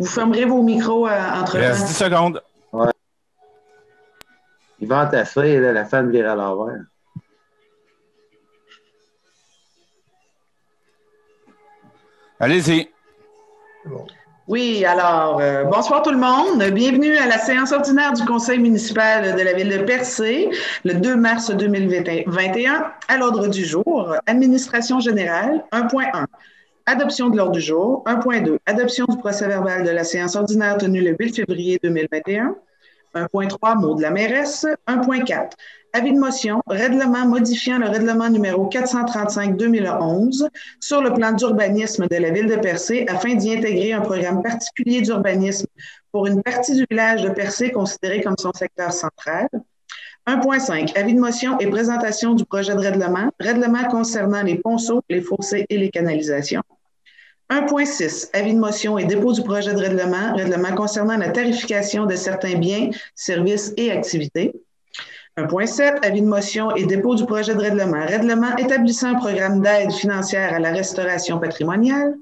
Vous fermerez vos micros entre-temps. Il reste 10 secondes. Ouais. Il va entasser, là, la fan vire à l'envers. Allez-y. Bon. Oui, alors, bonsoir tout le monde. Bienvenue à la séance ordinaire du Conseil municipal de la Ville de Percé, le 2 mars 2021. À l'ordre du jour, administration générale, 1.1. Adoption de l'ordre du jour, 1.2. Adoption du procès-verbal de la séance ordinaire tenue le 8 février 2021. 1.3, mot de la mairesse. 1.4, avis de motion, règlement modifiant le règlement numéro 435-2011 sur le plan d'urbanisme de la Ville de Percé afin d'y intégrer un programme particulier d'urbanisme pour une partie du village de Percé considéré comme son secteur central. 1.5, avis de motion et présentation du projet de règlement concernant les ponceaux, les fossés et les canalisations. 1.6, avis de motion et dépôt du projet de règlement concernant la tarification de certains biens, services et activités. 1.7, avis de motion et dépôt du projet de règlement établissant un programme d'aide financière à la restauration patrimoniale.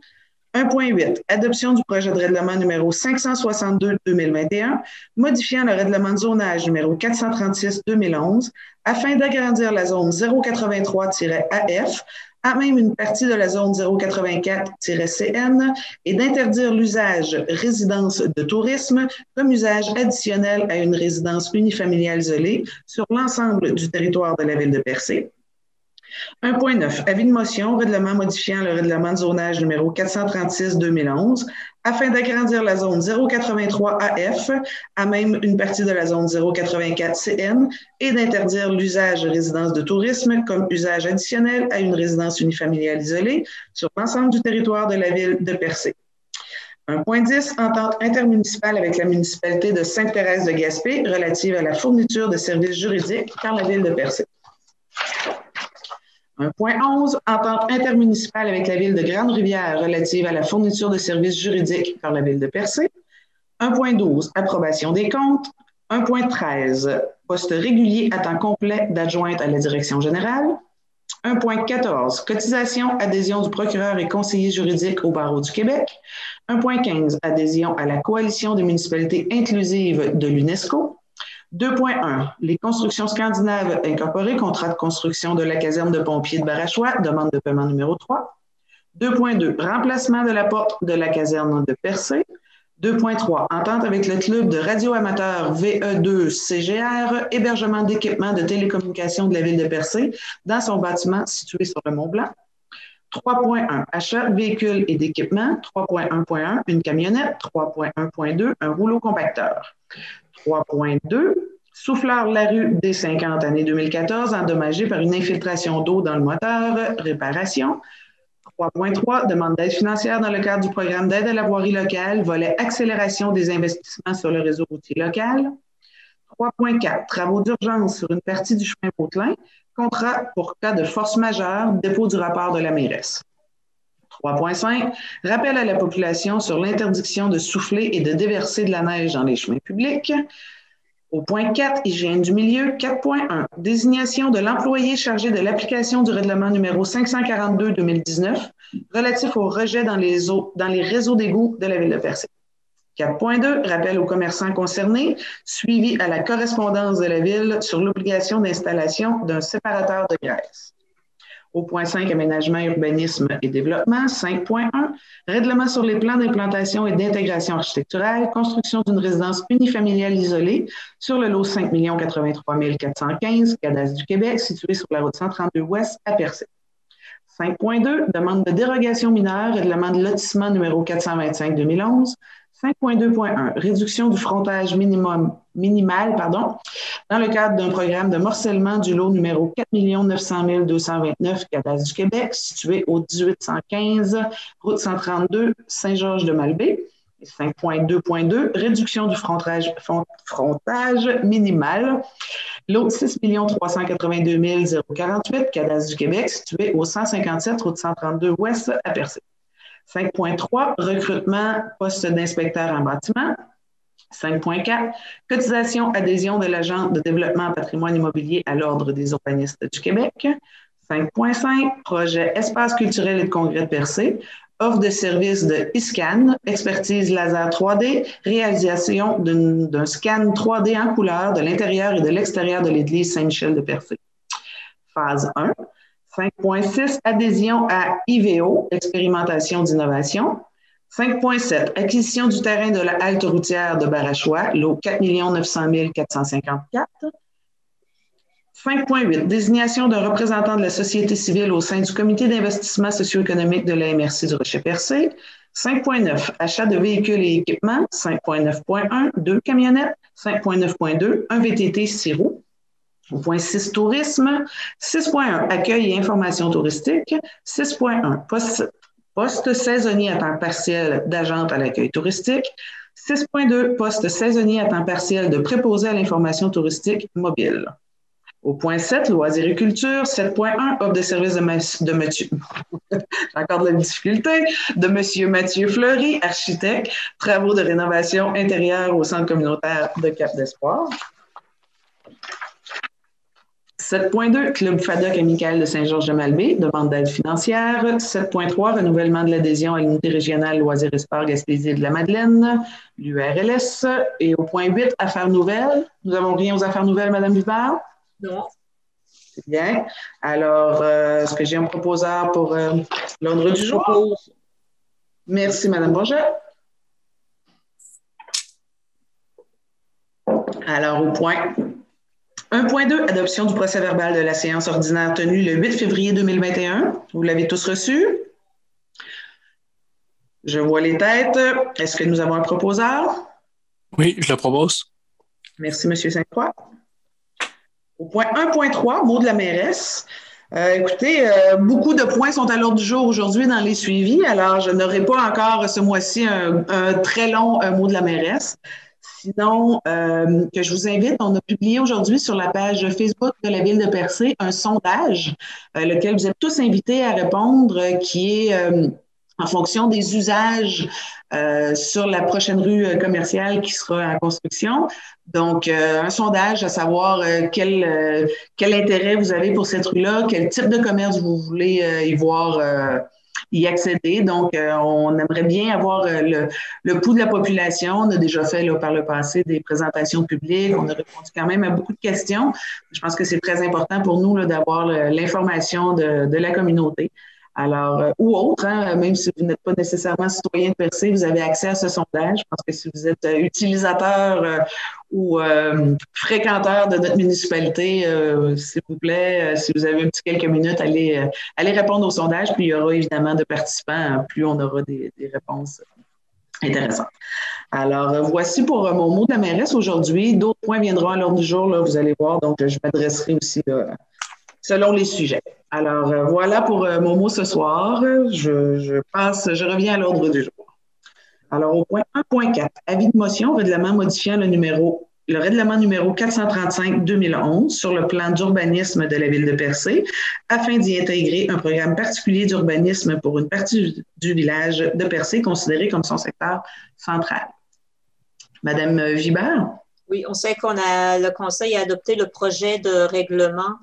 1.8, adoption du projet de règlement numéro 562-2021, modifiant le règlement de zonage numéro 436-2011 afin d'agrandir la zone 083-AF à même une partie de la zone 084-CN et d'interdire l'usage résidence de tourisme comme usage additionnel à une résidence unifamiliale isolée sur l'ensemble du territoire de la Ville de Percé. 1.9, avis de motion, règlement modifiant le règlement de zonage numéro 436-2011 afin d'agrandir la zone 083-AF à même une partie de la zone 084-CN et d'interdire l'usage résidence de tourisme comme usage additionnel à une résidence unifamiliale isolée sur l'ensemble du territoire de la Ville de Percé. 1.10, entente intermunicipale avec la municipalité de Sainte-Thérèse-de-Gaspé relative à la fourniture de services juridiques par la Ville de Percé. 1.11, entente intermunicipale avec la Ville de Grande-Rivière relative à la fourniture de services juridiques par la Ville de Percé. 1.12, approbation des comptes. 1.13, poste régulier à temps complet d'adjointe à la direction générale. 1.14, cotisation, adhésion du procureur et conseiller juridique au barreau du Québec. 1.15, adhésion à la coalition des municipalités inclusives de l'UNESCO. 2.1, les constructions scandinaves incorporées, contrat de construction de la caserne de pompiers de Barachois, demande de paiement numéro 3. 2.2, remplacement de la porte de la caserne de Percé. 2.3, entente avec le club de radioamateurs VE2-CGR, hébergement d'équipements de télécommunications de la Ville de Percé dans son bâtiment situé sur le Mont-Blanc. 3.1, achat, véhicules et d'équipements. 3.1.1, une camionnette. 3.1.2, un rouleau compacteur. 3.2, souffleur Larue D50 année 2014, endommagé par une infiltration d'eau dans le moteur, réparation. 3.3, demande d'aide financière dans le cadre du programme d'aide à la voirie locale, volet accélération des investissements sur le réseau routier local. 3.4, travaux d'urgence sur une partie du chemin Beautelin, contrat pour cas de force majeure, dépôt du rapport de la mairesse. 3.5, rappel à la population sur l'interdiction de souffler et de déverser de la neige dans les chemins publics. Au point 4, hygiène du milieu. 4.1, désignation de l'employé chargé de l'application du règlement numéro 542-2019 relatif au rejet dans les réseaux d'égouts de la Ville de Percé. 4.2, rappel aux commerçants concernés, suivi à la correspondance de la Ville sur l'obligation d'installation d'un séparateur de graisse. Au point 5, aménagement, urbanisme et développement. 5.1, règlement sur les plans d'implantation et d'intégration architecturale, construction d'une résidence unifamiliale isolée sur le lot 5 083 415, cadastre du Québec, situé sur la route 132 ouest à Percé. 5.2, demande de dérogation mineure, règlement de lotissement numéro 425-2011. 5.2.1, réduction du frontage minimal dans le cadre d'un programme de morcellement du lot numéro 4 900 229 cadastre du Québec, situé au 1815, route 132, Saint-Georges-de-Malbaie. 5.2.2, réduction du frontage minimal, lot 6 382 048, cadastre du Québec, situé au 157, route 132 ouest à Percé. 5.3, recrutement poste d'inspecteur en bâtiment. 5.4, cotisation adhésion de l'agent de développement patrimoine immobilier à l'Ordre des urbanistes du Québec. 5.5, projet espace culturel et de congrès de Percé. offre de service de e-scan, expertise laser 3D, réalisation d'un scan 3D en couleur de l'intérieur et de l'extérieur de l'église Saint-Michel de Percé. Phase 1. 5.6, adhésion à IVO, expérimentation d'innovation. 5.7, acquisition du terrain de la halte routière de Barachois, lot 4 900 454. 5.8, désignation d'un représentant de la société civile au sein du comité d'investissement socio-économique de la MRC du Rocher-Percé. 5.9, achat de véhicules et équipements. 5.9.1, 2 camionnettes. 5.9.2, un VTT 6 roues. Au point 6, tourisme. 6.1, accueil et information touristique. 6.1, poste saisonnier à temps partiel d'agente à l'accueil touristique. 6.2, poste saisonnier à temps partiel de préposé à l'information touristique mobile. Au point 7, loisirs et culture. 7.1, offre de service de monsieur, j'ai encore de la difficulté, de monsieur Mathieu Fleury, architecte, travaux de rénovation intérieure au centre communautaire de Cap d'Espoir. 7.2, Club FADOC amical de Saint-Georges-de-Malbaie, demande d'aide financière. 7.3, renouvellement de l'adhésion à l'unité régionale Loisirs et Sports Gaspésie de la Madeleine, l'URLS. Et au point 8, affaires nouvelles. Nous n'avons rien aux affaires nouvelles, Mme Vibard? Non. C'est bien. Alors, est-ce que j'ai un proposeur pour l'ordre du jour? Merci, Mme Bourget. Alors, au point 1.2, adoption du procès-verbal de la séance ordinaire tenue le 8 février 2021. Vous l'avez tous reçu? Je vois les têtes. Est-ce que nous avons un proposeur? Oui, je le propose. Merci, M. Sainte-Croix. Au point 1.3, mot de la mairesse. Écoutez, beaucoup de points sont à l'ordre du jour aujourd'hui dans les suivis. Alors, je n'aurai pas encore ce mois-ci un très long mot de la mairesse. Sinon, que je vous invite, on a publié aujourd'hui sur la page Facebook de la Ville de Percé un sondage, lequel vous êtes tous invités à répondre, qui est en fonction des usages sur la prochaine rue commerciale qui sera en construction. Donc, un sondage à savoir quel intérêt vous avez pour cette rue-là, quel type de commerce vous voulez y voir y accéder. Donc, on aimerait bien avoir le pouls de la population. On a déjà fait là, par le passé des présentations publiques. On a répondu quand même à beaucoup de questions. Je pense que c'est très important pour nous là, d'avoir l'information de la communauté. Alors, ou autre, hein, même si vous n'êtes pas nécessairement citoyen de Percé, vous avez accès à ce sondage. Je pense que si vous êtes utilisateur ou fréquenteur de notre municipalité, s'il vous plaît, si vous avez un petit quelques minutes, allez répondre au sondage. Puis il y aura évidemment de participants, plus on aura des réponses intéressantes. Alors, voici pour mon mot de la mairesse aujourd'hui. D'autres points viendront à l'ordre du jour, là, vous allez voir. Donc, je m'adresserai aussi là, selon les sujets. Alors, voilà pour mon mot ce soir. Je reviens à l'ordre du jour. Alors, au point 1.4, avis de motion, règlement modifiant le règlement numéro 435-2011 sur le plan d'urbanisme de la Ville de Percé, afin d'y intégrer un programme particulier d'urbanisme pour une partie du village de Percé considéré comme son secteur central. Madame Gibert? Oui, on sait le Conseil a adopté le projet de règlement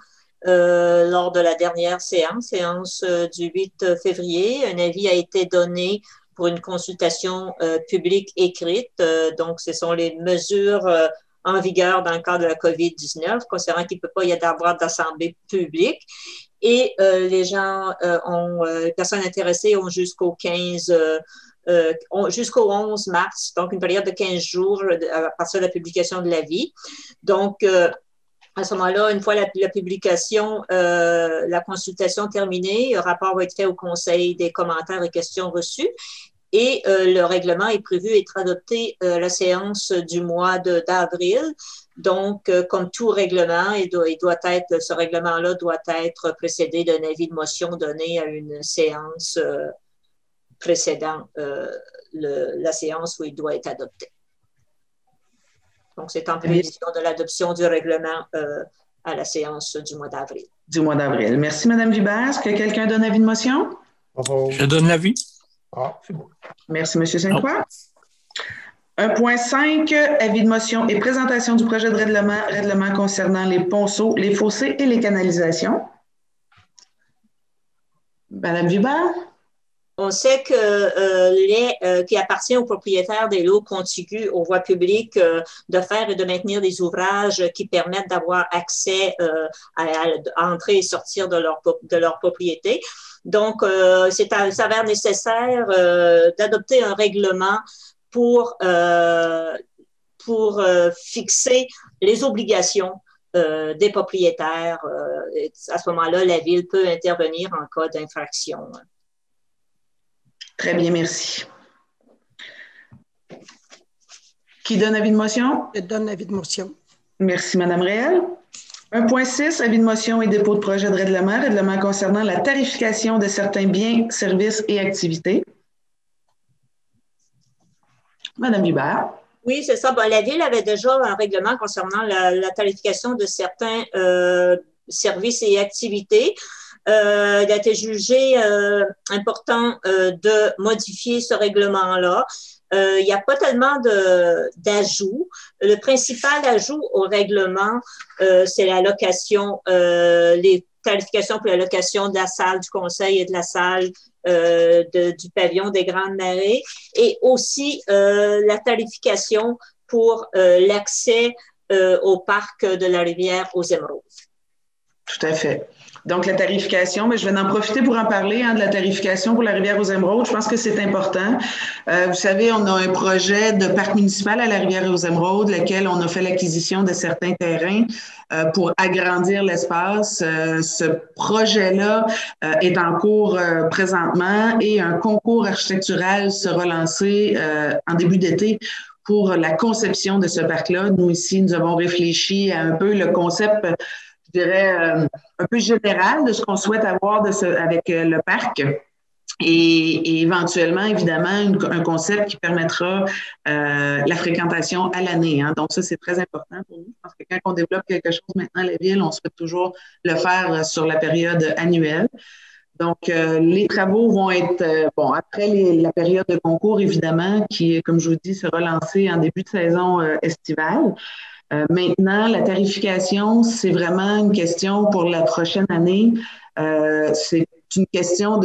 lors de la dernière séance du 8 février. Un avis a été donné pour une consultation publique écrite. Donc, ce sont les mesures en vigueur dans le cadre de la COVID-19, considérant qu'il ne peut pas y avoir d'assemblée publique. Et les personnes intéressées ont jusqu'au 11 mars, donc une période de 15 jours à partir de la publication de l'avis. Donc, à ce moment-là, une fois la publication, la consultation terminée, le rapport va être fait au Conseil des commentaires et questions reçus. Et le règlement est prévu être adopté à la séance du mois d'avril. Donc, comme tout règlement, ce règlement-là doit être précédé d'un avis de motion donné à une séance précédant la séance où il doit être adopté. Donc, c'est en prévision de l'adoption du règlement à la séance du mois d'avril. Du mois d'avril. Merci, Mme Vibert. Est-ce que quelqu'un donne avis de motion? Je donne l'avis. Ah, c'est bon. Merci, M. Sainte-Croix. 1.5, avis de motion et présentation du projet de règlement concernant les ponceaux, les fossés et les canalisations. Mme Vibert? On sait qu'il appartient aux propriétaires des lots contigus aux voies publiques de faire et de maintenir des ouvrages qui permettent d'avoir accès à entrer et sortir de leur propriété. Donc, ça s'avère nécessaire d'adopter un règlement pour fixer les obligations des propriétaires. À ce moment-là, la Ville peut intervenir en cas d'infraction. Très bien, merci. Qui donne avis de motion? Je donne l'avis de motion. Merci, Mme Réal. 1.6, avis de motion et dépôt de projet de règlement concernant la tarification de certains biens, services et activités. Mme Hubert. Oui, c'est ça. Bon, la Ville avait déjà un règlement concernant la tarification de certains services et activités. Il a été jugé important de modifier ce règlement-là. Il n'y a pas tellement d'ajouts. Le principal ajout au règlement, c'est la location, les tarifications pour la location de la salle du conseil et de la salle du pavillon des Grandes Marées, et aussi la tarification pour l'accès au parc de la rivière aux Émeraudes. Tout à fait. Donc, la tarification, mais je vais en profiter pour en parler, de la tarification pour la rivière aux Émeraudes. Je pense que c'est important. Vous savez, on a un projet de parc municipal à la rivière aux Émeraudes, lequel on a fait l'acquisition de certains terrains pour agrandir l'espace. Ce projet-là est en cours présentement et un concours architectural sera lancé en début d'été pour la conception de ce parc-là. Nous, ici, nous avons réfléchi à un peu le concept, je dirais, un peu général de ce qu'on souhaite avoir avec le parc. Et éventuellement, évidemment, un concept qui permettra la fréquentation à l'année. Donc, ça, c'est très important pour nous. Parce que quand on développe quelque chose maintenant à la Ville, on souhaite toujours le faire sur la période annuelle. Donc, les travaux vont être, après la période de concours, évidemment, qui, comme je vous dis, sera lancée en début de saison estivale. Maintenant, la tarification, c'est vraiment une question pour la prochaine année. C'est une question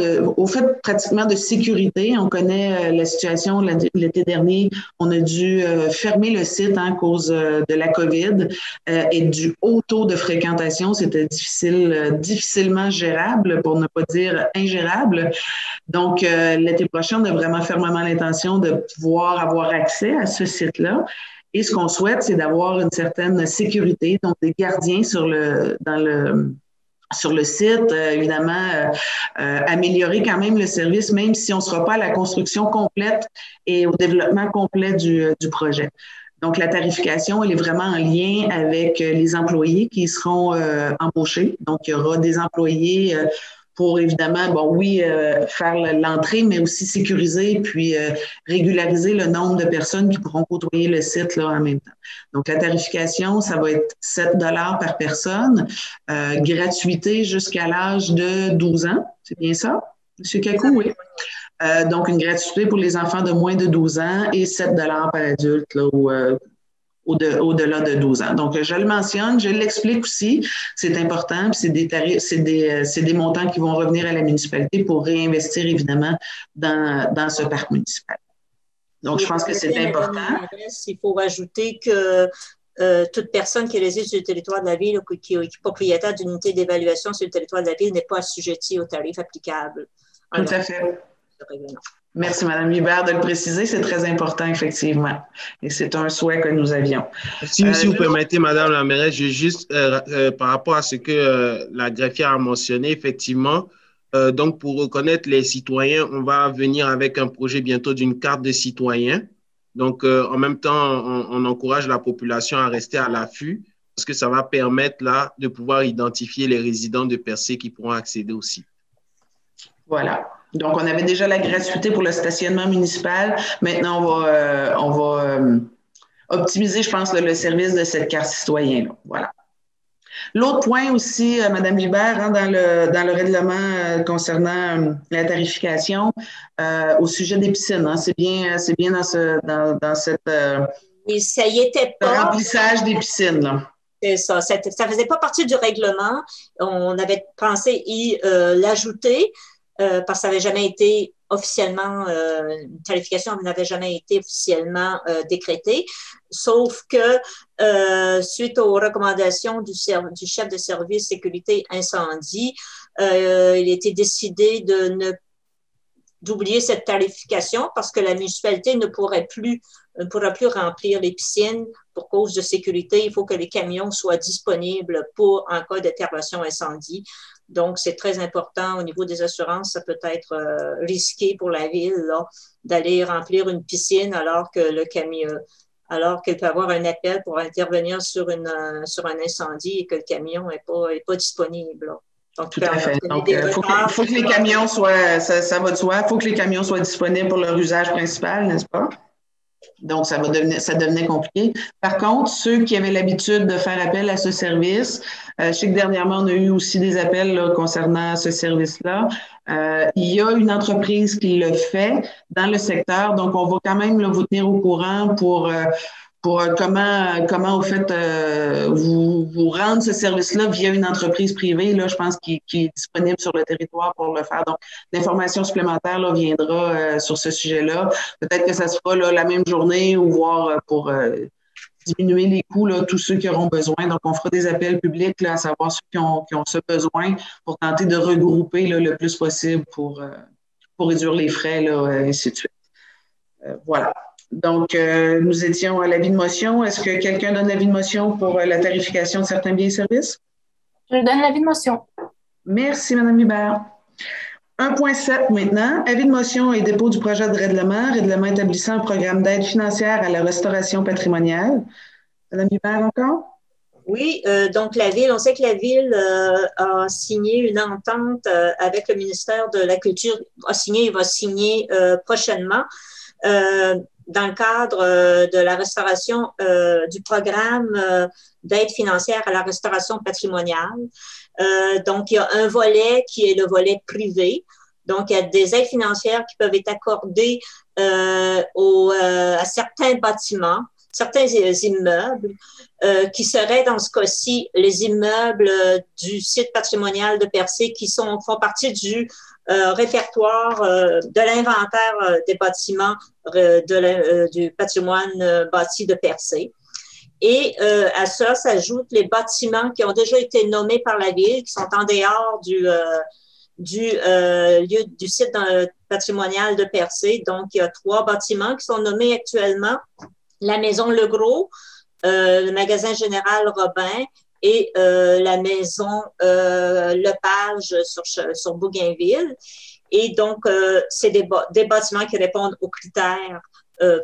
pratiquement de sécurité. On connaît la situation l'été dernier. On a dû fermer le site à cause de la COVID et du haut taux de fréquentation. C'était difficilement gérable, pour ne pas dire ingérable. Donc, l'été prochain, on a vraiment fermement l'intention de pouvoir avoir accès à ce site-là. Et ce qu'on souhaite, c'est d'avoir une certaine sécurité, donc des gardiens sur le site, évidemment, améliorer quand même le service, même si on ne sera pas à la construction complète et au développement complet du projet. Donc, la tarification, elle est vraiment en lien avec les employés qui seront embauchés. Donc, il y aura des employés pour, évidemment, faire l'entrée, mais aussi sécuriser puis régulariser le nombre de personnes qui pourront côtoyer le site là, en même temps. Donc, la tarification, ça va être 7 $ par personne, gratuité jusqu'à l'âge de 12 ans. C'est bien ça, M. Kakou? Oui. Donc, une gratuité pour les enfants de moins de 12 ans et 7 $ par adulte là, au-delà de 12 ans. Donc, je le mentionne, je l'explique aussi, c'est important, puis c'est des tarifs, c'est des montants qui vont revenir à la municipalité pour réinvestir, évidemment, dans ce parc municipal. Donc, je pense que c'est important. Il faut rajouter que toute personne qui réside sur le territoire de la Ville ou qui est propriétaire d'une unité d'évaluation sur le territoire de la Ville n'est pas assujettie aux tarifs applicables. Tout à fait. Merci, Mme Hubert, de le préciser. C'est très important, effectivement. Et c'est un souhait que nous avions. Si vous permettez, Mme la mairesse, je juste, par rapport à ce que la greffière a mentionné, effectivement, donc pour reconnaître les citoyens, on va venir avec un projet bientôt d'une carte de citoyen. Donc, en même temps, on encourage la population à rester à l'affût parce que ça va permettre là de pouvoir identifier les résidents de Percé qui pourront accéder au site. Voilà. Donc, on avait déjà la gratuité pour le stationnement municipal. Maintenant, on va optimiser, je pense, le service de cette carte citoyen. Voilà. L'autre point aussi, Mme Hubert, dans le règlement concernant la tarification, au sujet des piscines, c'est bien dans cette oui, ça y était pas. Remplissage des piscines. Là. C'est ça. Ça ne faisait pas partie du règlement. On avait pensé y l'ajouter. Parce que ça n'avait jamais été officiellement, une tarification n'avait jamais été officiellement décrétée, sauf que suite aux recommandations du chef de service sécurité incendie, il a été décidé d'oublier cette tarification parce que la municipalité ne pourra plus remplir les piscines pour cause de sécurité. Il faut que les camions soient disponibles en cas d'intervention incendie. Donc, c'est très important au niveau des assurances. Ça peut être risqué pour la ville d'aller remplir une piscine alors que qu'elle peut avoir un appel pour intervenir sur un incendie et que le camion n'est pas disponible. Là. Donc, tout à fait. Donc, il faut que les camions soient, ça va de soi, il faut que les camions soient disponibles pour leur usage principal, n'est-ce pas? Donc, ça devenait compliqué. Par contre, ceux qui avaient l'habitude de faire appel à ce service, je sais que dernièrement, on a eu aussi des appels là, concernant ce service-là. Il y a une entreprise qui le fait dans le secteur, donc on va quand même là, vous tenir au courant pour comment au fait vous rendre ce service-là via une entreprise privée, là, je pense, qui est disponible sur le territoire pour le faire. Donc, l'information supplémentaire là, viendra sur ce sujet-là. Peut-être que ça se fera là, la même journée ou voir pour diminuer les coûts, là, tous ceux qui auront besoin. Donc, on fera des appels publics là, à savoir ceux qui ont ce besoin pour tenter de regrouper là, le plus possible pour réduire les frais, là, ainsi de suite. Voilà. Donc, nous étions à l'avis de motion. Est-ce que quelqu'un donne l'avis de motion pour la tarification de certains biens et services? Je donne l'avis de motion. Merci, Mme Hubert. 1.7 maintenant. Avis de motion et dépôt du projet de règlement établissant un programme d'aide financière à la restauration patrimoniale. Mme Hubert encore? Oui, donc on sait que la Ville a signé une entente avec le ministère de la Culture, il va signer prochainement. Dans le cadre de la restauration du programme d'aide financière à la restauration patrimoniale. Donc, il y a un volet qui est le volet privé. Donc, il y a des aides financières qui peuvent être accordées à certains bâtiments, certains immeubles, qui seraient dans ce cas-ci les immeubles du site patrimonial de Percé qui font partie du répertoire de l'inventaire des bâtiments du patrimoine bâti de Percé. Et à ça s'ajoutent les bâtiments qui ont déjà été nommés par la Ville, qui sont en dehors du site patrimonial de Percé. Donc, il y a 3 bâtiments qui sont nommés actuellement. La maison Legros, le magasin Général Robin et la maison Lepage sur Bougainville. Et donc, c'est des bâtiments qui répondent aux critères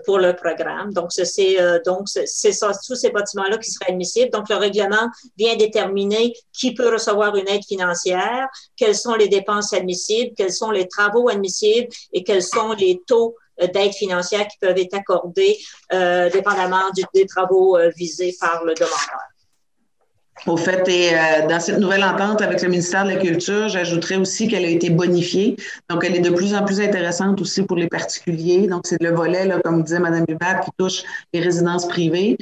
pour le programme. Donc, c'est ça, tous ces bâtiments-là qui seraient admissibles. Donc, le règlement vient déterminer qui peut recevoir une aide financière, quelles sont les dépenses admissibles, quels sont les travaux admissibles et quels sont les taux d'aide financière qui peuvent être accordés dépendamment des travaux visés par le demandeur. Au fait, et dans cette nouvelle entente avec le ministère de la Culture, j'ajouterais aussi qu'elle a été bonifiée. Donc, elle est de plus en plus intéressante aussi pour les particuliers. Donc, c'est le volet, là, comme disait Mme Hubert, qui touche les résidences privées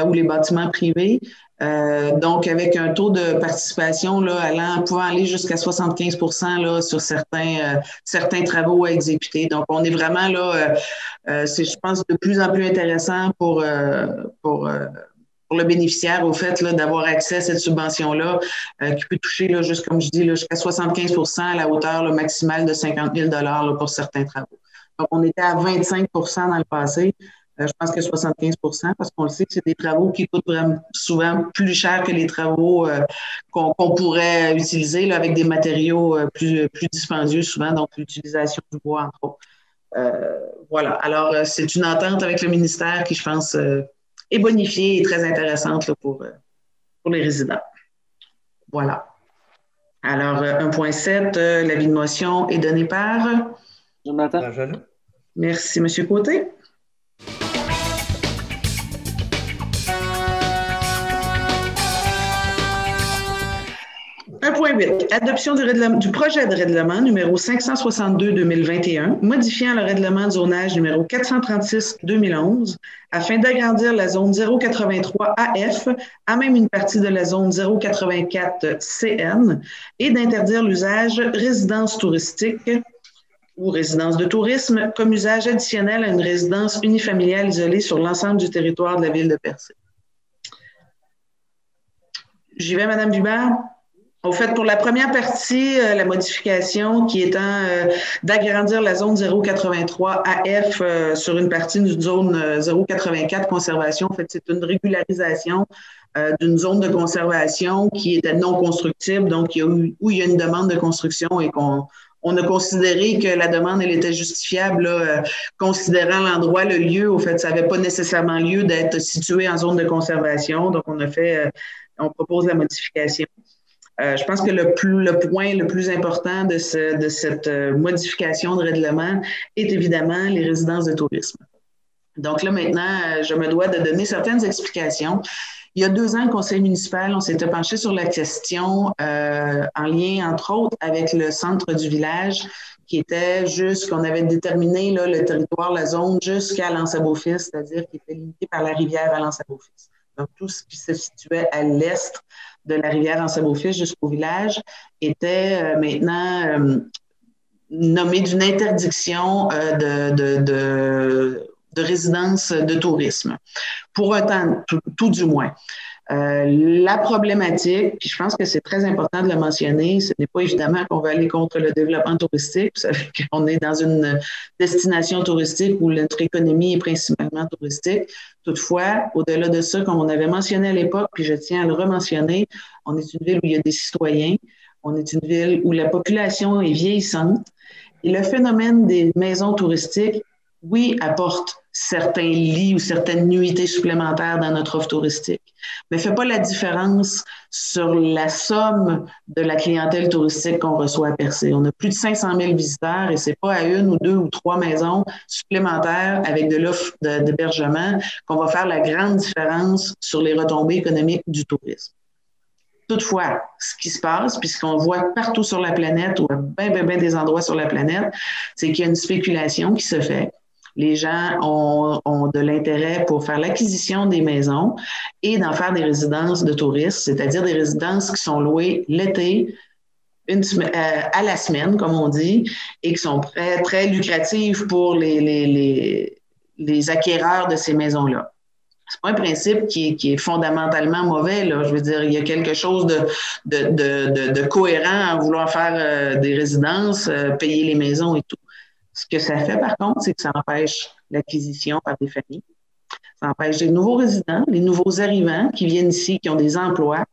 ou les bâtiments privés. Donc, avec un taux de participation là, pouvant aller jusqu'à 75 % là, sur certains travaux à exécuter. Donc, on est vraiment là, c'est, je pense, de plus en plus intéressant pour le bénéficiaire, au fait, là, d'avoir accès à cette subvention-là, qui peut toucher, là, juste comme je dis, là, jusqu'à 75 % à la hauteur là, maximale de 50 000 là, pour certains travaux. Donc, on était à 25 % dans le passé. Je pense que 75 % parce qu'on le sait que c'est des travaux qui coûtent vraiment souvent plus cher que les travaux qu'on pourrait utiliser là, avec des matériaux plus dispendieux souvent, donc l'utilisation du bois, entre autres. Voilà. Alors, c'est une entente avec le ministère qui, je pense, est bonifiée et très intéressante là, pour les résidents. Voilà. Alors, 1.7, l'avis de motion est donné par Jonathan. Merci, M. Côté. 1.8. Adoption du projet de règlement numéro 562-2021, modifiant le règlement de zonage numéro 436-2011 afin d'agrandir la zone 083 AF à même une partie de la zone 084 CN et d'interdire l'usage résidence touristique ou résidence de tourisme comme usage additionnel à une résidence unifamiliale isolée sur l'ensemble du territoire de la ville de Percé. J'y vais, Mme Hubert. Au fait, pour la première partie, la modification qui étant d'agrandir la zone 083 AF sur une partie d'une zone 084 conservation, en fait, c'est une régularisation d'une zone de conservation qui était non constructible, donc où il y a une demande de construction et qu'on a considéré que la demande, elle était justifiable, là, considérant l'endroit, le lieu. Au fait, ça n'avait pas nécessairement lieu d'être situé en zone de conservation, donc on propose la modification. Je pense que le point le plus important de cette modification de règlement est évidemment les résidences de tourisme. Donc là, maintenant, je me dois de donner certaines explications. Il y a 2 ans, le conseil municipal, on s'était penché sur la question en lien, entre autres, avec le centre du village, qui était qu'on avait déterminé là, le territoire, la zone jusqu'à l'Anse-à-Beaufils, c'est-à-dire qui était limité par la rivière à l'Anse-à-Beaufils. Donc, tout ce qui se situait à l'est de la rivière Anse-à-Beaufils jusqu'au village était maintenant nommé d'une interdiction de résidence de tourisme, pour un temps, tout du moins. La problématique, puis je pense que c'est très important de le mentionner, ce n'est pas évidemment qu'on va aller contre le développement touristique. Vous savez qu'on est dans une destination touristique où notre économie est principalement touristique. Toutefois, au-delà de ça, comme on avait mentionné à l'époque, puis je tiens à le rementionner, on est une ville où il y a des citoyens, on est une ville où la population est vieillissante et le phénomène des maisons touristiques, oui, apporte certains lits ou certaines nuitées supplémentaires dans notre offre touristique, mais ne fait pas la différence sur la somme de la clientèle touristique qu'on reçoit à Percé. On a plus de 500 000 visiteurs et ce n'est pas à 1 ou 2 ou 3 maisons supplémentaires avec de l'offre d'hébergement qu'on va faire la grande différence sur les retombées économiques du tourisme. Toutefois, ce qui se passe, puis ce qu'on voit partout sur la planète ou à bien des endroits sur la planète, c'est qu'il y a une spéculation qui se fait. Les gens ont de l'intérêt pour faire l'acquisition des maisons et d'en faire des résidences de touristes, c'est-à-dire des résidences qui sont louées l'été, à la semaine, comme on dit, et qui sont très lucratives pour les acquéreurs de ces maisons-là. C'est pas un principe qui est fondamentalement mauvais, là. Je veux dire, il y a quelque chose de cohérent à vouloir faire des résidences, payer les maisons et tout. Ce que ça fait, par contre, c'est que ça empêche l'acquisition par des familles. Ça empêche les nouveaux résidents, les nouveaux arrivants qui viennent ici, qui ont des emplois,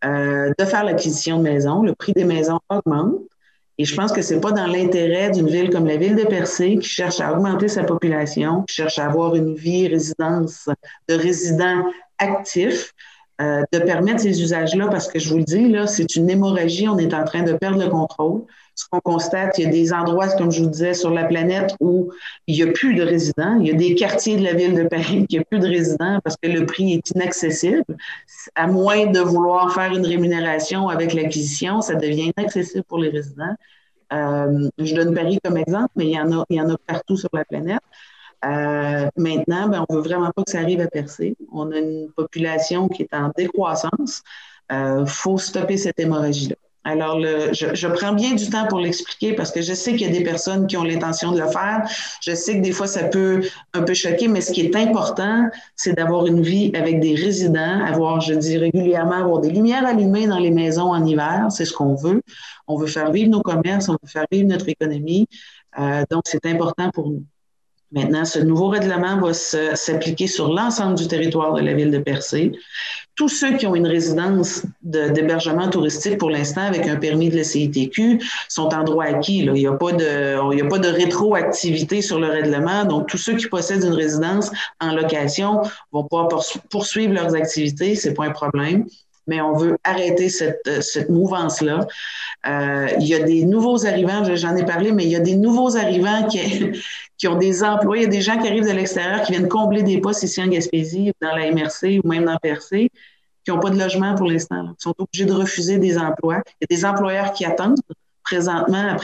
de faire l'acquisition de maisons. Le prix des maisons augmente. Et je pense que ce n'est pas dans l'intérêt d'une ville comme la ville de Percé qui cherche à augmenter sa population, qui cherche à avoir une vie résidence de résidents actifs, de permettre ces usages-là, parce que je vous le dis, là, c'est une hémorragie, on est en train de perdre le contrôle. Ce qu'on constate, il y a des endroits, comme je vous disais, sur la planète où il n'y a plus de résidents. Il y a des quartiers de la ville de Paris qui n'ont plus de résidents parce que le prix est inaccessible. À moins de vouloir faire une rémunération avec l'acquisition, ça devient inaccessible pour les résidents. Je donne Paris comme exemple, mais il y en a partout sur la planète. Maintenant, on ne veut vraiment pas que ça arrive à Percé. On a une population qui est en décroissance. Faut stopper cette hémorragie-là. Alors, je prends bien du temps pour l'expliquer parce que je sais qu'il y a des personnes qui ont l'intention de le faire. Je sais que des fois, ça peut un peu choquer, mais ce qui est important, c'est d'avoir une vie avec des résidents, je dis régulièrement, avoir des lumières allumées dans les maisons en hiver. C'est ce qu'on veut. On veut faire vivre nos commerces, on veut faire vivre notre économie. Donc, c'est important pour nous. Maintenant, ce nouveau règlement va s'appliquer sur l'ensemble du territoire de la ville de Percé. Tous ceux qui ont une résidence d'hébergement touristique pour l'instant avec un permis de la CITQ sont en droit acquis. Là. Il n'y a pas de rétroactivité sur le règlement. Donc, tous ceux qui possèdent une résidence en location vont pouvoir poursuivre leurs activités. Ce n'est pas un problème. Mais on veut arrêter cette mouvance-là. Il y a des nouveaux arrivants, j'en ai parlé, mais il y a des nouveaux arrivants qui ont des emplois. Il y a des gens qui arrivent de l'extérieur, qui viennent combler des postes ici en Gaspésie, dans la MRC ou même dans Percé, qui n'ont pas de logement pour l'instant, qui sont obligés de refuser des emplois. Il y a des employeurs qui attendent présentement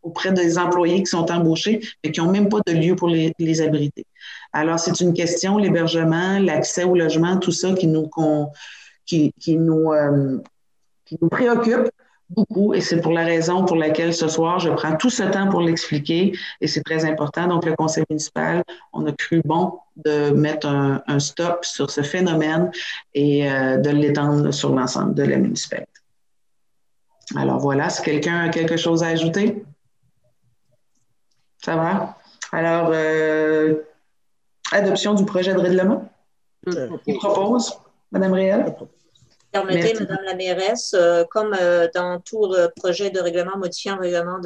auprès des employés qui sont embauchés, mais qui n'ont même pas de lieu pour les abriter. Alors, c'est une question, l'hébergement, l'accès au logement, tout ça qui nous préoccupe. beaucoup, et c'est pour la raison pour laquelle ce soir, je prends tout ce temps pour l'expliquer, et c'est très important. Donc, le conseil municipal, on a cru bon de mettre un stop sur ce phénomène et de l'étendre sur l'ensemble de la municipalité. Alors voilà, si quelqu'un a quelque chose à ajouter? Ça va? Alors, adoption du projet de règlement? Qui propose? Mme Réal? Permettez, Madame la mairesse, comme dans tout projet de règlement modifiant le règlement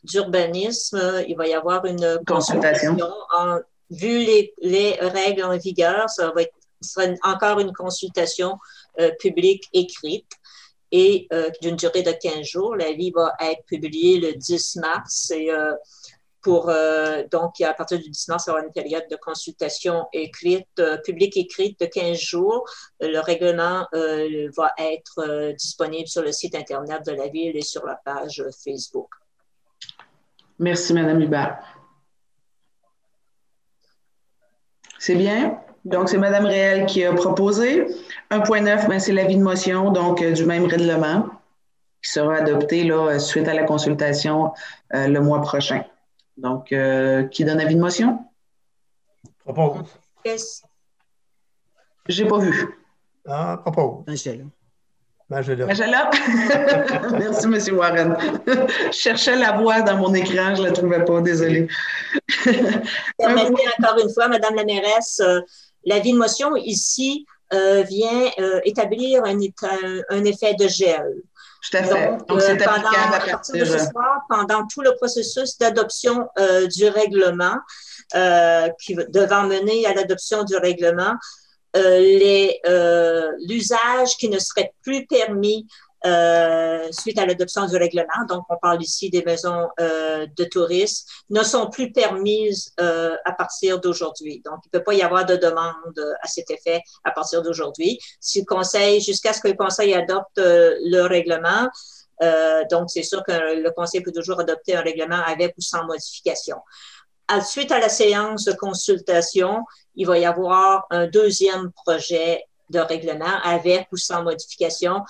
d'urbanisme, il va y avoir une consultation. Vu les règles en vigueur, ce sera encore une consultation publique écrite et d'une durée de 15 jours. L'avis va être publié le 10 mars et donc, à partir du 10 mars, il y aura une période de consultation écrite, publique écrite de 15 jours. Le règlement va être disponible sur le site Internet de la Ville et sur la page Facebook. Merci, Mme Hubert. C'est bien. Donc, c'est Mme Réal qui a proposé. 1.9, ben, c'est l'avis de motion, donc du même règlement, qui sera adopté là, suite à la consultation le mois prochain. Donc, qui donne avis de motion? Propose. Yes. J'ai pas vu. Ah, propose. Majella. Merci, M. Warren. Je cherchais la voix dans mon écran, je ne la trouvais pas, désolée. Permettez encore une fois, Madame la mairesse, l'avis de motion ici vient établir un effet de gel. Tout à fait. Donc, c'est applicable à partir de ce soir, pendant tout le processus d'adoption du règlement, devant mener à l'adoption du règlement, l'usage qui ne serait plus permis suite à l'adoption du règlement, donc on parle ici des maisons de tourisme, ne sont plus permises à partir d'aujourd'hui. Donc, il ne peut pas y avoir de demande à cet effet à partir d'aujourd'hui. Si le conseil, jusqu'à ce que le conseil adopte le règlement, donc c'est sûr que le conseil peut toujours adopter un règlement avec ou sans modification. Suite à la séance de consultation, il va y avoir un deuxième projet de règlement avec ou sans modification.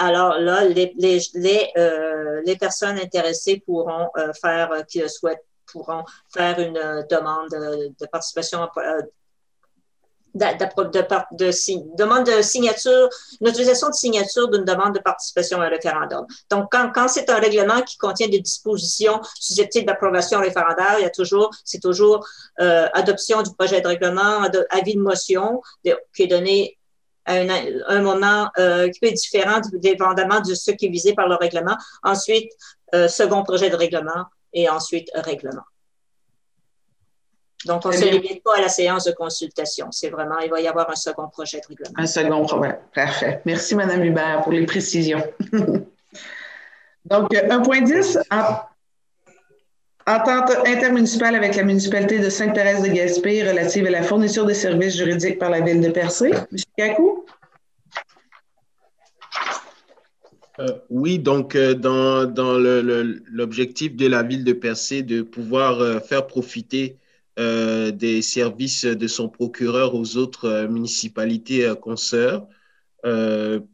Alors là, les personnes intéressées pourront qui le souhaitent, pourront faire une demande de participation, demande de signature, une autorisation de signature d'une demande de participation à un référendum. Donc, quand c'est un règlement qui contient des dispositions susceptibles d'approbation référendaire, c'est toujours adoption du projet de règlement, avis de motion qui est donné à un moment qui peut être différent dépendamment de ce qui est visé par le règlement. Ensuite, second projet de règlement et ensuite règlement. Donc, on ne se limite pas à la séance de consultation. C'est vraiment, il va y avoir un second projet de règlement. Un second projet. Parfait. Merci, Mme Hubert, pour les précisions. Donc, 1.10, entente intermunicipale avec la municipalité de Sainte-Thérèse-de-Gaspé relative à la fourniture de services juridiques par la Ville de Percé. M. Kakou? Oui, donc dans l'objectif de la Ville de Percé de pouvoir faire profiter des services de son procureur aux autres municipalités consoeurs,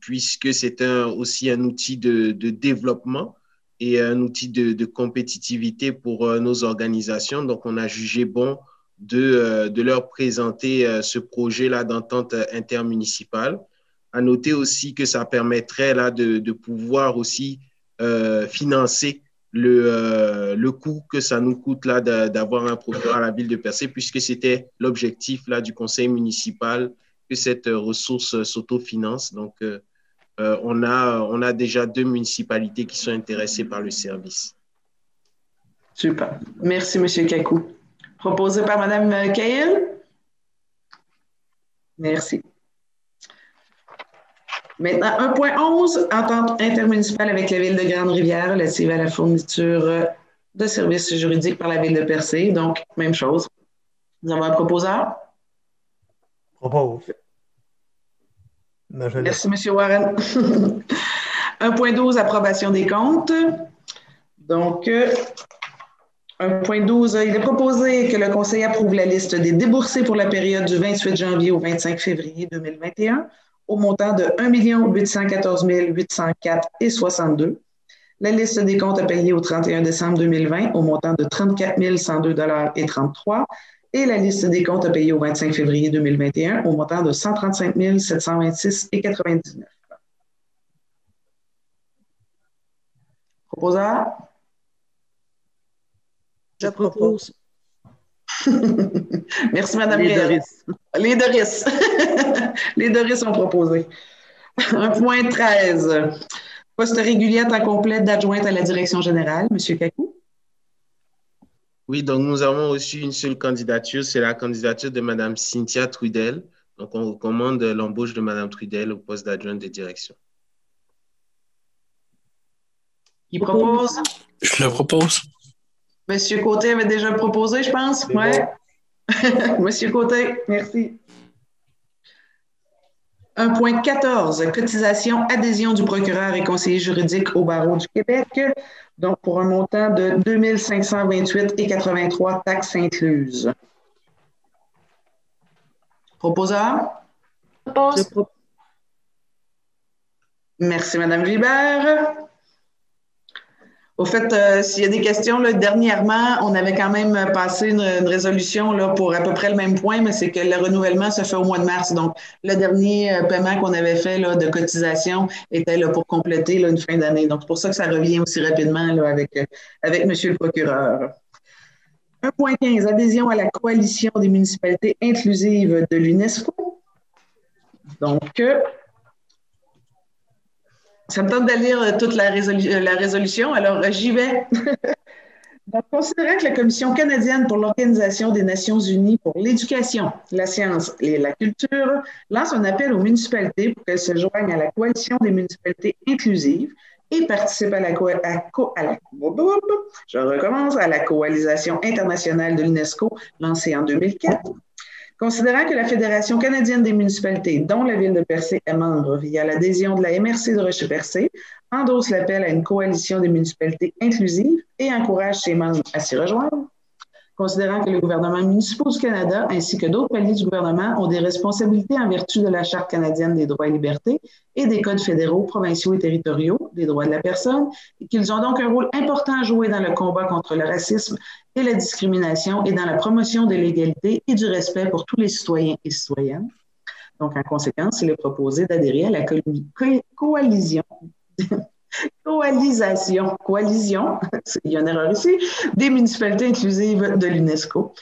puisque c'est aussi un outil de développement et un outil de compétitivité pour nos organisations. Donc, on a jugé bon de leur présenter ce projet-là d'entente intermunicipale. À noter aussi que ça permettrait là, de pouvoir aussi financer le coût que ça nous coûte là d'avoir un procureur à la Ville de Percé, puisque c'était l'objectif là du conseil municipal que cette ressource s'autofinance. Donc, on a déjà 2 municipalités qui sont intéressées par le service. Super. Merci, M. Kakou. Proposé par Mme Cahill? Merci. Maintenant, 1.11, entente intermunicipale avec la Ville de Grande-Rivière relative à la fourniture de services juridiques par la Ville de Percé. Donc, même chose. Nous avons un proposeur? Propose. Merci, M. Warren. 1.12, approbation des comptes. Donc, 1.12, il est proposé que le Conseil approuve la liste des déboursés pour la période du 28 janvier au 25 février 2021 au montant de 1 814 804,62. La liste des comptes à payer au 31 décembre 2020 au montant de 34 102,33 $ et la liste des comptes à payer au 25 février 2021 au montant de 135 726,99 $. Proposeur? Je propose. Merci, Mme Les Réal. Doris. Les Doris. Les Doris ont proposé. 1.13. Poste régulier à temps complet d'adjointe à la direction générale, M. Kakou. Oui, donc nous avons reçu une seule candidature, c'est la candidature de Mme Cynthia Trudel. Donc, on recommande l'embauche de Mme Trudel au poste d'adjointe de direction. Qui propose? Je le propose. M. Côté avait déjà proposé, je pense. Oui. M. Côté, merci. 1.14, cotisation adhésion du procureur et conseiller juridique au barreau du Québec, donc pour un montant de 2 528,83 taxes incluses. Proposeur? Propose. Merci, Mme Vibert. Au fait, s'il y a des questions, là, dernièrement, on avait quand même passé une résolution là, pour à peu près le même point, mais c'est que le renouvellement se fait au mois de mars. Donc, le dernier paiement qu'on avait fait là, de cotisation était là, pour compléter là, une fin d'année. Donc, c'est pour ça que ça revient aussi rapidement là, avec M. le procureur. 1.15, adhésion à la coalition des municipalités inclusives de l'UNESCO. Donc, ça me tente de lire toute la résolution, alors j'y vais. Donc, considérant que la Commission canadienne pour l'Organisation des Nations unies pour l'éducation, la science et la culture lance un appel aux municipalités pour qu'elles se joignent à la coalition des municipalités inclusives et participent à la coalition internationale de l'UNESCO lancée en 2004. Considérant que la Fédération canadienne des municipalités, dont la ville de Percé est membre via l'adhésion de la MRC de Rocher-Percé, endosse l'appel à une coalition des municipalités inclusives et encourage ses membres à s'y rejoindre. Considérant que le gouvernement municipal du Canada ainsi que d'autres paliers du gouvernement ont des responsabilités en vertu de la Charte canadienne des droits et libertés et des codes fédéraux, provinciaux et territoriaux des droits de la personne, et qu'ils ont donc un rôle important à jouer dans le combat contre le racisme et la discrimination et dans la promotion de l'égalité et du respect pour tous les citoyens et citoyennes. Donc, en conséquence, il est proposé d'adhérer à la coalition, il y a une erreur ici, des municipalités inclusives de l'UNESCO,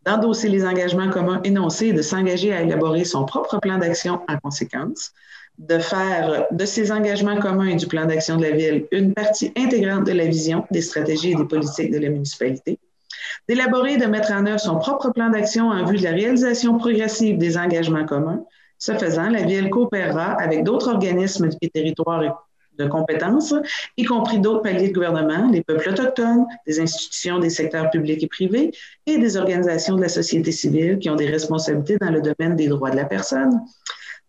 d'endosser les engagements communs énoncés et de s'engager à élaborer son propre plan d'action en conséquence, de faire de ces engagements communs et du plan d'action de la Ville une partie intégrante de la vision, des stratégies et des politiques de la municipalité, d'élaborer et de mettre en œuvre son propre plan d'action en vue de la réalisation progressive des engagements communs. Ce faisant, la Ville coopérera avec d'autres organismes et territoires de compétences, y compris d'autres paliers de gouvernement, les peuples autochtones, des institutions des secteurs publics et privés et des organisations de la société civile qui ont des responsabilités dans le domaine des droits de la personne,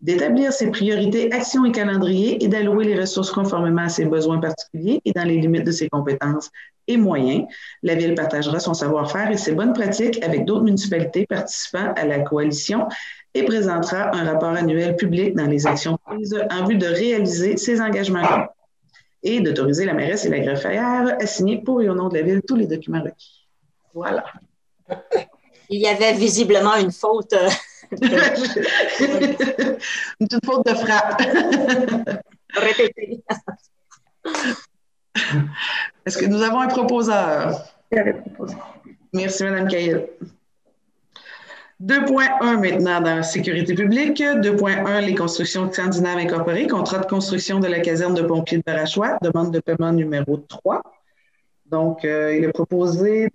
d'établir ses priorités, actions et calendriers et d'allouer les ressources conformément à ses besoins particuliers et dans les limites de ses compétences et moyens. La Ville partagera son savoir-faire et ses bonnes pratiques avec d'autres municipalités participant à la coalition et présentera un rapport annuel public dans les actions prises en vue de réaliser ses engagements et d'autoriser la mairesse et la greffière à signer pour et au nom de la Ville tous les documents requis. Voilà. Il y avait visiblement une faute. Une petite faute de frappe. Répétez. Est-ce que nous avons un proposeur? Merci, Mme Cahill. 2.1 maintenant dans la sécurité publique. 2.1, les constructions scandinaves incorporées, contrat de construction de la caserne de pompiers de Barachois, demande de paiement numéro 3. Donc, il est proposé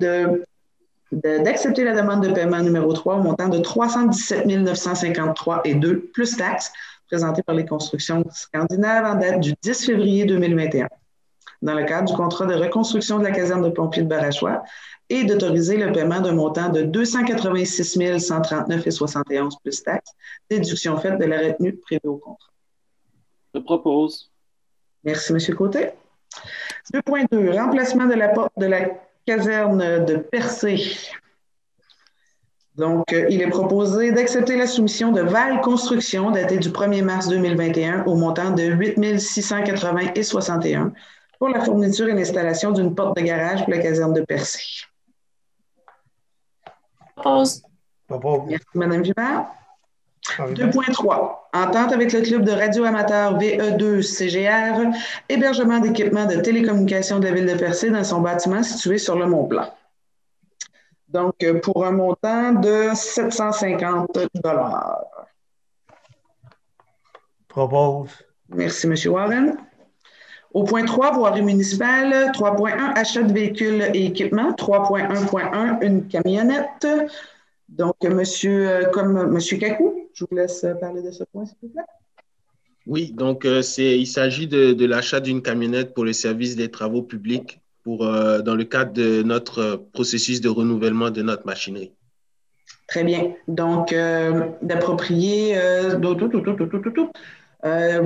d'accepter la demande de paiement numéro 3 au montant de 317 953,02 plus taxes présentée par les constructions scandinaves en date du 10 février 2021 dans le cadre du contrat de reconstruction de la caserne de pompiers de Barachois et d'autoriser le paiement d'un montant de 286 139,71 plus taxes, déduction faite de la retenue prévue au contrat. Je propose. Merci, M. Côté. 2.2, remplacement de la porte de la caserne de Percé. Donc, il est proposé d'accepter la soumission de Val Construction datée du 1er mars 2021 au montant de 8 680,61 pour la fourniture et l'installation d'une porte de garage pour la caserne de Percé. Propose. Propose. Merci, Mme Gilbert. 2.3. Entente avec le club de radio-amateur VE2-CGR, hébergement d'équipements de télécommunications de la ville de Percé dans son bâtiment situé sur le Mont-Blanc. Donc, pour un montant de 750 $. Propose. Merci, M. Warren. Au point 3, voirie municipale. 3.1, achat de véhicules et équipements. 3.1.1, une camionnette. Donc, M. Kakou, je vous laisse parler de ce point, s'il vous plaît. Oui, donc il s'agit de l'achat d'une camionnette pour le service des travaux publics dans le cadre de notre processus de renouvellement de notre machinerie. Très bien. Donc, d'approprier...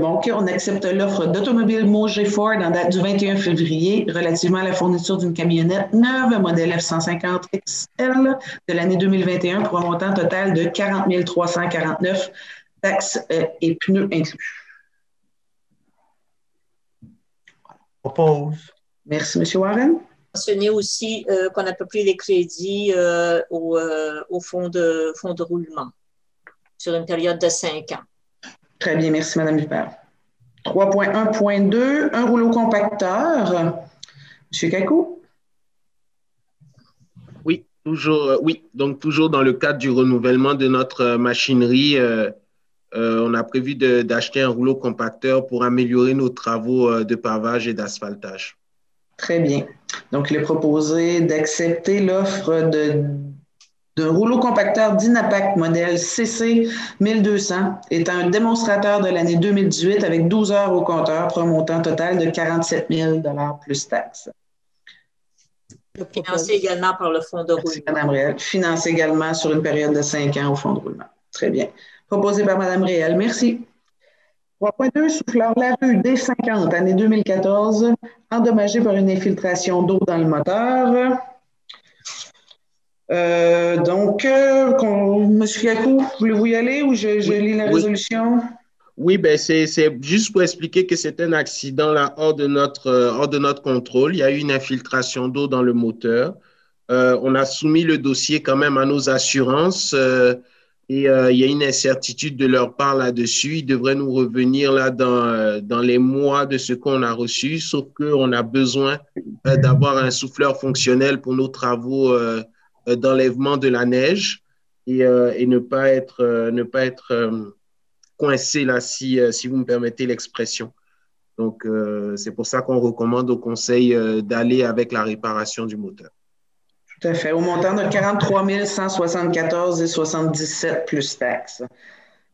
OK, on accepte l'offre d'Automobile Mauger Ford en date du 21 février relativement à la fourniture d'une camionnette neuve, modèle F-150 XL de l'année 2021 pour un montant total de 40 349, taxes et pneus inclus. Propose. Merci, M. Warren. Mentionner aussi qu'on approprie les crédits au fonds de roulement sur une période de 5 ans. Très bien, merci, Mme Vipert. 3.1.2, un rouleau compacteur. M. Kakou? Oui, donc toujours dans le cadre du renouvellement de notre machinerie, on a prévu d'acheter un rouleau compacteur pour améliorer nos travaux de pavage et d'asphaltage. Très bien. Donc, il est proposé d'accepter l'offre d'un rouleau compacteur Dynapac modèle CC 1200, étant un démonstrateur de l'année 2018 avec 12 heures au compteur pour un montant total de 47 000 $ plus taxes. Financé également par le fonds de roulement. Merci, Mme Réal. Financé également sur une période de 5 ans au fonds de roulement. Très bien. Proposé par Mme Réal. Merci. 3.2, souffleur Larue D50, année 2014, endommagé par une infiltration d'eau dans le moteur. M. Kakou, voulez-vous y aller ou je lis la résolution? Oui, ben c'est juste pour expliquer que c'est un accident là, hors de notre contrôle. Il y a eu une infiltration d'eau dans le moteur. On a soumis le dossier quand même à nos assurances et il y a une incertitude de leur part là-dessus. Ils devraient nous revenir là dans les mois de ce qu'on a reçu, sauf qu'on a besoin d'avoir un souffleur fonctionnel pour nos travaux d'enlèvement de la neige et ne pas être coincé là, si vous me permettez l'expression. Donc, c'est pour ça qu'on recommande au conseil d'aller avec la réparation du moteur. Tout à fait. Au montant de 43 174,77 plus taxes.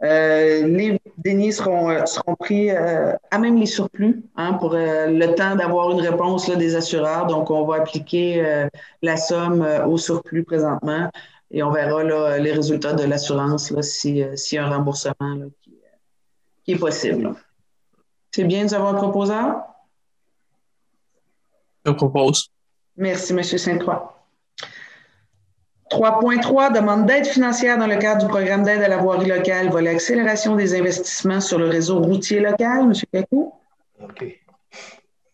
Les deniers seront pris à même les surplus pour le temps d'avoir une réponse là, des assureurs. Donc, on va appliquer la somme au surplus présentement et on verra là, les résultats de l'assurance s'il y a un remboursement là, qui est possible. C'est bien, nous avons un proposeur? Je propose. Merci, M. Sainte-Croix. 3.3, demande d'aide financière dans le cadre du programme d'aide à la voirie locale, volet accélération des investissements sur le réseau routier local. M. Kakou? OK.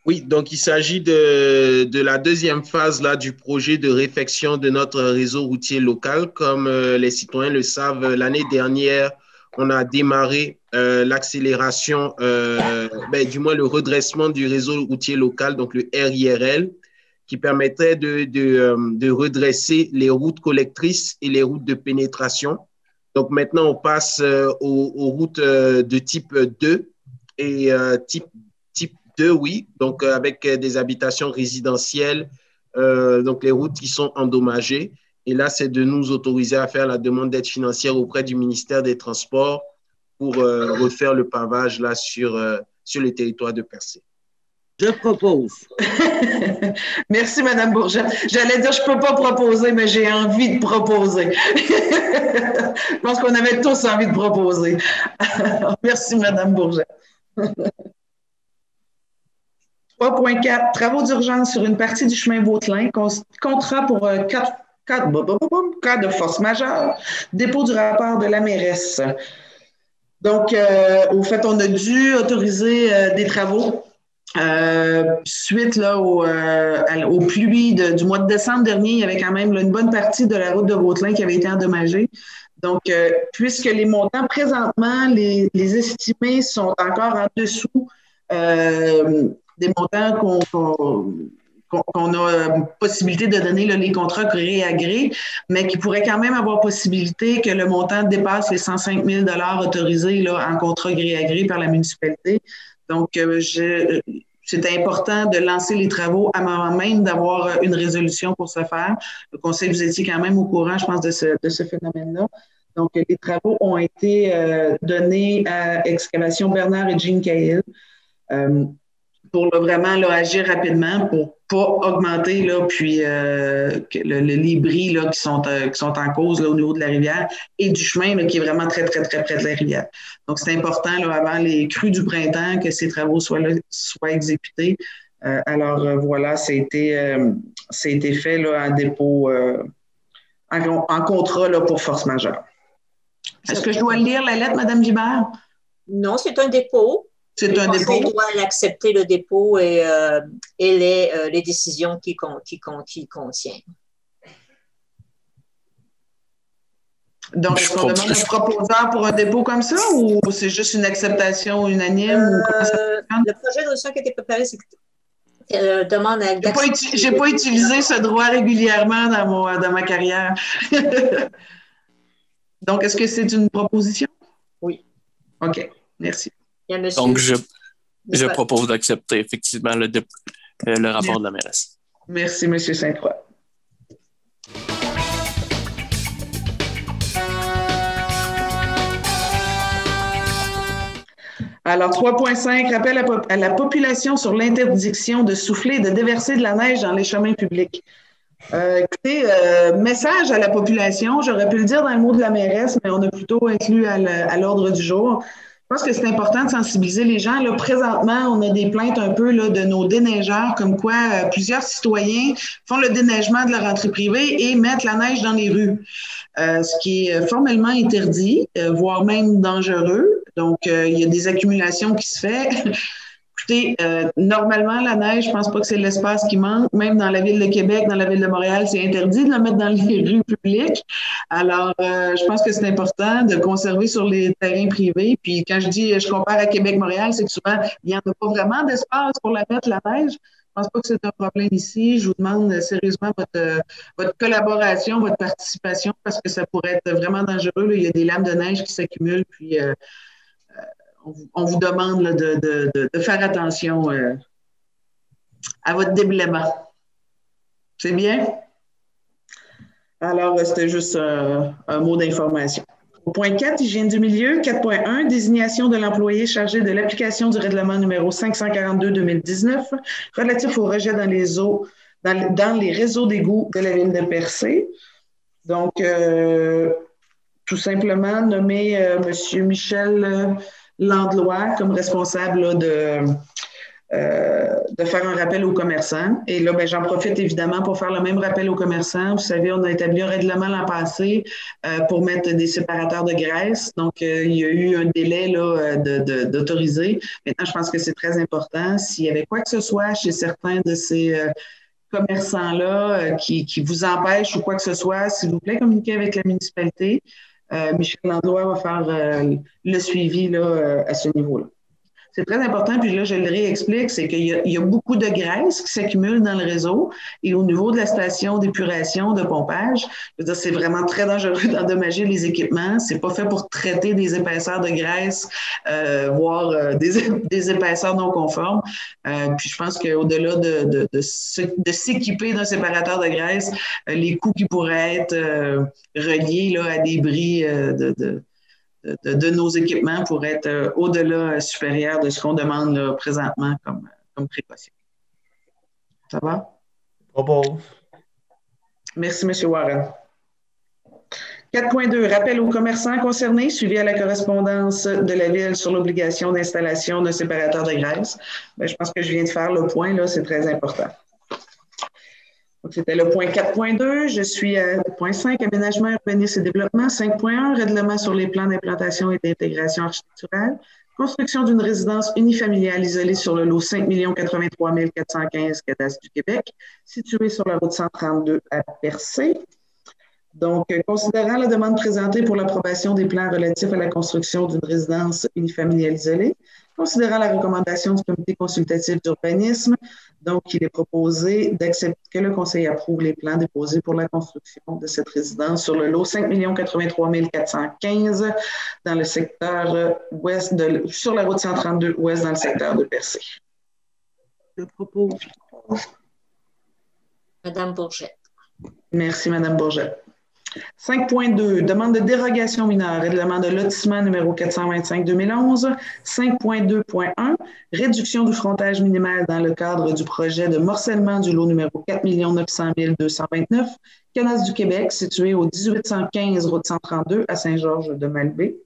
Oui, donc il s'agit de la deuxième phase là, du projet de réfection de notre réseau routier local. Comme les citoyens le savent, l'année dernière, on a démarré l'accélération, du moins le redressement du réseau routier local, donc le RIRL, qui permettrait de redresser les routes collectrices et les routes de pénétration. Donc maintenant, on passe aux routes de type 2 et type 2, oui, donc avec des habitations résidentielles, donc les routes qui sont endommagées. Et là, c'est de nous autoriser à faire la demande d'aide financière auprès du ministère des Transports pour refaire le pavage là sur le territoire de Percé. Je propose. Merci, Mme Bourget. J'allais dire, je ne peux pas proposer, mais j'ai envie de proposer. Je pense qu'on avait tous envie de proposer. Merci, Mme Bourget. 3.4, travaux d'urgence sur une partie du chemin Vautelin, contrat pour 4 cas de force majeure, dépôt du rapport de la mairesse. Donc, au fait, on a dû autoriser des travaux suite là, aux pluies du mois de décembre dernier. Il y avait quand même là, une bonne partie de la route de Vautelin qui avait été endommagée. Donc, puisque les montants présentement, les estimés sont encore en dessous des montants qu'on a possibilité de donner là, les contrats gré à gré, mais qui pourrait quand même avoir possibilité que le montant dépasse les 105 000 $ autorisés là, en contrat gré à gré par la municipalité. Donc, c'est important de lancer les travaux avant même d'avoir une résolution pour ce faire. Le conseil, vous étiez quand même au courant, je pense, de ce phénomène-là. Donc, les travaux ont été donnés à Excavation Bernard et Jean Cahill pour là, vraiment là, agir rapidement pour pas augmenter là, puis les bris là, qui sont en cause là, au niveau de la rivière et du chemin là, qui est vraiment très, très, très près de la rivière. Donc, c'est important là, avant les crues du printemps que ces travaux soient exécutés. Voilà, ça a été fait là, en dépôt, en contrat là, pour force majeure. Est-ce que je dois lire la lettre, Mme Vibert? Non, c'est un dépôt. C'est un dépôt. Le conseil doit accepter le dépôt et les décisions qu'il contient. Donc, est-ce qu'on demande un proposeur pour un dépôt comme ça ou c'est juste une acceptation unanime? Le projet de résolution qui a été préparé, c'est que demande à... Je n'ai pas utilisé ce droit régulièrement dans ma carrière. Donc, est-ce que c'est une proposition? Oui. OK, merci. Donc, je propose d'accepter effectivement le rapport de la mairesse. Merci, M. Sainte-Croix. Alors, 3.5, rappel à la population sur l'interdiction de souffler et de déverser de la neige dans les chemins publics. Écoutez, message à la population, j'aurais pu le dire dans le mot de la mairesse, mais on a plutôt inclus à l'ordre du jour. Je pense que c'est important de sensibiliser les gens. Là, présentement, on a des plaintes un peu là, de nos déneigeurs, comme quoi plusieurs citoyens font le déneigement de leur entrée privée et mettent la neige dans les rues, ce qui est formellement interdit, voire même dangereux. Donc, il y a des accumulations qui se font. Écoutez, normalement, la neige, je ne pense pas que c'est l'espace qui manque. Même dans la ville de Québec, dans la ville de Montréal, c'est interdit de la mettre dans les rues publiques. Alors, je pense que c'est important de conserver sur les terrains privés. Puis quand je compare à Québec-Montréal, c'est que souvent, il n'y en a pas vraiment d'espace pour la mettre, la neige. Je ne pense pas que c'est un problème ici. Je vous demande sérieusement votre collaboration, votre participation, parce que ça pourrait être vraiment dangereux. Là. Il y a des lames de neige qui s'accumulent, puis on vous demande là, de faire attention à votre déblaiement. C'est bien? Alors, c'était juste un mot d'information. Au point 4, hygiène du milieu. 4.1, désignation de l'employé chargé de l'application du règlement numéro 542-2019 relatif au rejet dans les réseaux d'égouts de la ville de Percé. Donc, tout simplement, nommer M. Michel Landlois comme responsable là, de faire un rappel aux commerçants. Et là, j'en profite évidemment pour faire le même rappel aux commerçants. Vous savez, on a établi un règlement l'an passé pour mettre des séparateurs de graisse. Donc, il y a eu un délai là, d'autoriser. Maintenant, je pense que c'est très important. S'il y avait quoi que ce soit chez certains de ces commerçants-là qui vous empêchent ou quoi que ce soit, s'il vous plaît, communiquez avec la municipalité. Michel Landlois va faire le suivi là, à ce niveau-là. C'est très important, puis là, je le réexplique, c'est qu'il y a beaucoup de graisse qui s'accumule dans le réseau et au niveau de la station d'épuration, de pompage, je veux dire, c'est vraiment très dangereux d'endommager les équipements. C'est pas fait pour traiter des épaisseurs de graisse, voire des épaisseurs non conformes. Puis je pense qu'au-delà de s'équiper d'un séparateur de graisse, les coûts qui pourraient être reliés là, à des bris de nos équipements pourraient être au-delà supérieur de ce qu'on demande là, présentement comme précaution. Ça va? Propose. Merci, M. Warren. 4.2, rappel aux commerçants concernés, suivi à la correspondance de la Ville sur l'obligation d'installation d'un séparateur de graisse. Je pense que je viens de faire le point, là, c'est très important. Donc, c'était le point 4.2. Je suis à point 5, aménagement, urbanisme et développement. 5.1, règlement sur les plans d'implantation et d'intégration architecturale. Construction d'une résidence unifamiliale isolée sur le lot 5 083 415 cadastre du Québec, situé sur la route 132 à Percé. Donc, considérant la demande présentée pour l'approbation des plans relatifs à la construction d'une résidence unifamiliale isolée, considérant la recommandation du comité consultatif d'urbanisme, donc il est proposé d'accepter que le conseil approuve les plans déposés pour la construction de cette résidence sur le lot 5 083 415 dans le secteur ouest, sur la route 132 ouest dans le secteur de Percé. Je propose. Madame Bourget. Merci, Madame Bourget. 5.2, demande de dérogation mineure, règlement de lotissement numéro 425-2011. 5.2.1, réduction du frontage minimal dans le cadre du projet de morcellement du lot numéro 4 900 229, Canasses du Québec, situé au 1815 route 132 à Saint-Georges-de-Malbaie.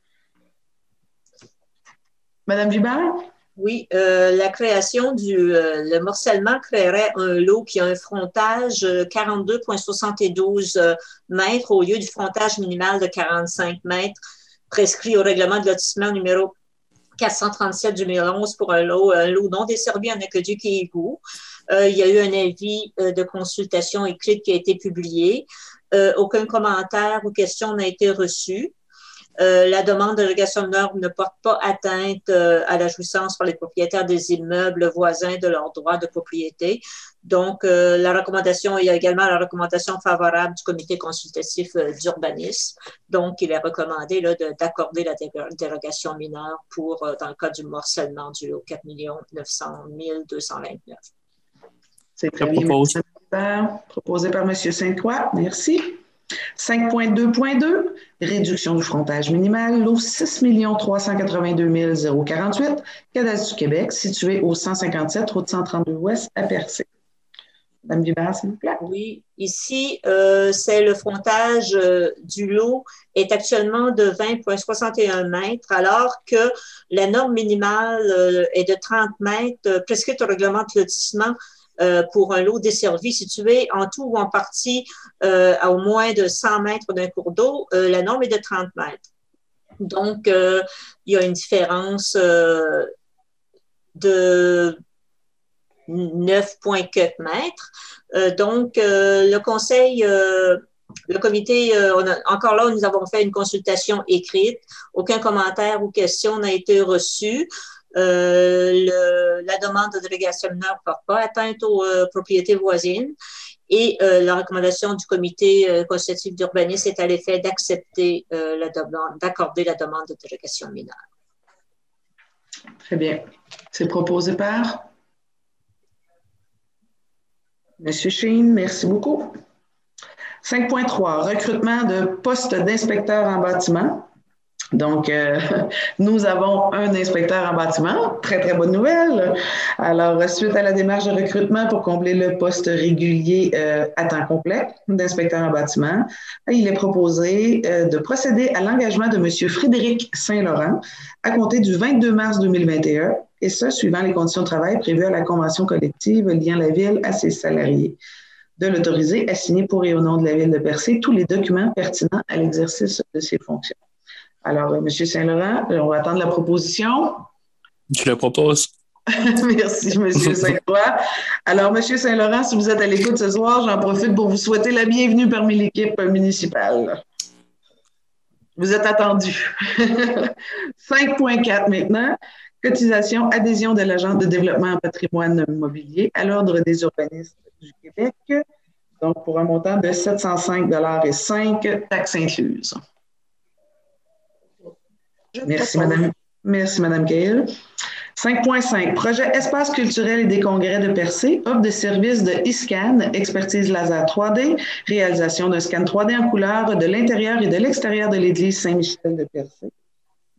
Madame Gibert? Oui, la création le morcellement créerait un lot qui a un frontage 42,72 mètres au lieu du frontage minimal de 45 mètres prescrit au règlement de lotissement numéro 437-2011 pour un lot non desservi en aqueduc et égout. Il y a eu un avis de consultation écrite qui a été publié. Aucun commentaire ou question n'a été reçu. La demande de dérogation mineure ne porte pas atteinte à la jouissance par les propriétaires des immeubles voisins de leurs droits de propriété. Donc, il y a également la recommandation favorable du comité consultatif d'urbanisme. Donc, il est recommandé d'accorder la dérogation mineure dans le cas du morcellement du lot 4 900 229. C'est très bien. Proposé par M. Sainte-Croix. Merci. 5.2.2, réduction du frontage minimal, lot 6 382 048, cadastre du Québec, situé au 157, route 132 ouest à Percé. Madame Dubert, s'il vous plaît. Oui, ici, c'est le frontage du lot est actuellement de 20,61 mètres, alors que la norme minimale est de 30 mètres, prescrite au règlement de lotissement pour un lot desservi situé en tout ou en partie à au moins de 100 mètres d'un cours d'eau. La norme est de 30 mètres. Donc, il y a une différence de 9,4 mètres. Donc, le conseil, le comité, encore là, nous avons fait une consultation écrite. Aucun commentaire ou question n'a été reçu. La demande de dérogation mineure ne porte pas atteinte aux propriétés voisines et la recommandation du comité consultatif d'urbanisme est à l'effet d'accepter d'accorder la demande de dérogation mineure. Très bien. C'est proposé par M. Sheen. Merci beaucoup. 5.3, recrutement de postes d'inspecteurs en bâtiment. Donc, nous avons un inspecteur en bâtiment. Très, très bonne nouvelle. Alors, suite à la démarche de recrutement pour combler le poste régulier à temps complet d'inspecteur en bâtiment, il est proposé de procéder à l'engagement de M. Frédéric Saint-Laurent à compter du 22 mars 2021, et ce, suivant les conditions de travail prévues à la convention collective liant la Ville à ses salariés, de l'autoriser à signer pour et au nom de la Ville de Percé tous les documents pertinents à l'exercice de ses fonctions. Alors, M. Saint-Laurent, on va attendre la proposition. Je le propose. Merci, M. Saint-Croix. Alors, M. Saint-Laurent, si vous êtes à l'écoute ce soir, j'en profite pour vous souhaiter la bienvenue parmi l'équipe municipale. Vous êtes attendu. 5.4 maintenant. Cotisation, adhésion de l'Agence de développement en patrimoine immobilier à l'Ordre des urbanistes du Québec. Donc, pour un montant de 705,05 taxes incluses. Merci, Madame. Merci, Madame Cahill. 5.5. Projet Espace culturel et des congrès de Percé, offre de services de e-scan, expertise laser 3D, réalisation d'un scan 3D en couleur de l'intérieur et de l'extérieur de l'église Saint-Michel de Percé.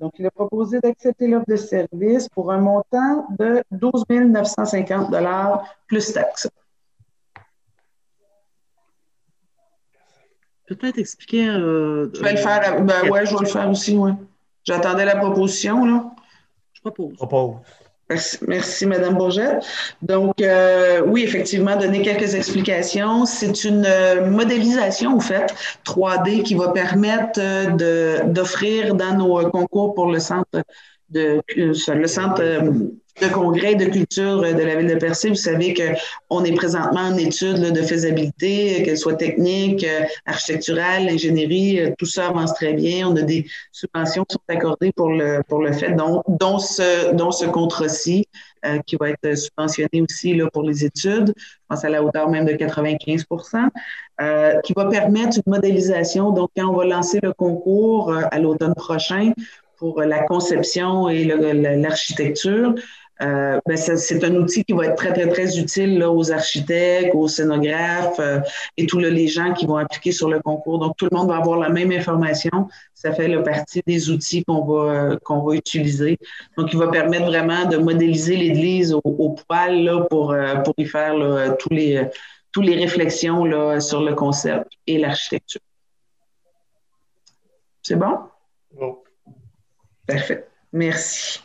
Donc, il a proposé d'accepter l'offre de service pour un montant de 12 950 $ plus taxes. Peut-être expliquer. Je vais le faire. Ben ouais, je vais le faire aussi, oui. J'attendais la proposition, là. Je propose. Propose. Merci, Mme Bourgette. Donc, oui, effectivement, donner quelques explications. C'est une modélisation, en fait, 3D qui va permettre d'offrir dans nos concours pour le centre de congrès de culture de la ville de Percé. Vous savez qu'on est présentement en étude de faisabilité, qu'elle soit technique, architecturale, ingénierie, tout ça avance très bien. On a des subventions qui sont accordées pour le fait, dont ce contrat-ci qui va être subventionné aussi là, pour les études, je pense à la hauteur même de 95 qui va permettre une modélisation. Donc, quand on va lancer le concours à l'automne prochain pour la conception et l'architecture, c'est un outil qui va être très, très, très utile là, aux architectes, aux scénographes et tous les gens qui vont appliquer sur le concours. Donc, tout le monde va avoir la même information. Ça fait partie des outils qu'on va utiliser. Donc, il va permettre vraiment de modéliser l'église au poil là, pour y faire là, tous les réflexions là, sur le concept et l'architecture. C'est bon? Bon. Parfait. Merci.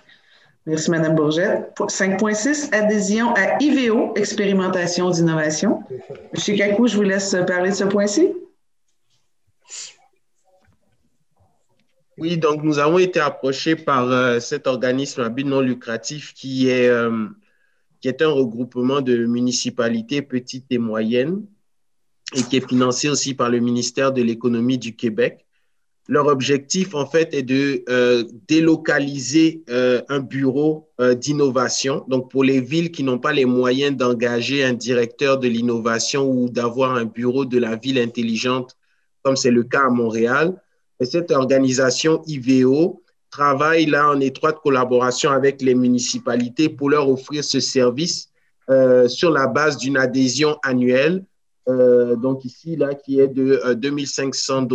Merci, Mme Bourgette. 5.6, adhésion à IVO, expérimentation d'innovation. M. Kakou, je vous laisse parler de ce point-ci. Oui, donc nous avons été approchés par cet organisme à but non lucratif qui est un regroupement de municipalités petites et moyennes et qui est financé aussi par le ministère de l'Économie du Québec. Leur objectif, en fait, est de délocaliser un bureau d'innovation. Donc, pour les villes qui n'ont pas les moyens d'engager un directeur de l'innovation ou d'avoir un bureau de la ville intelligente, comme c'est le cas à Montréal, et cette organisation IVO travaille là en étroite collaboration avec les municipalités pour leur offrir ce service sur la base d'une adhésion annuelle. Donc, ici, là, qui est de $2 500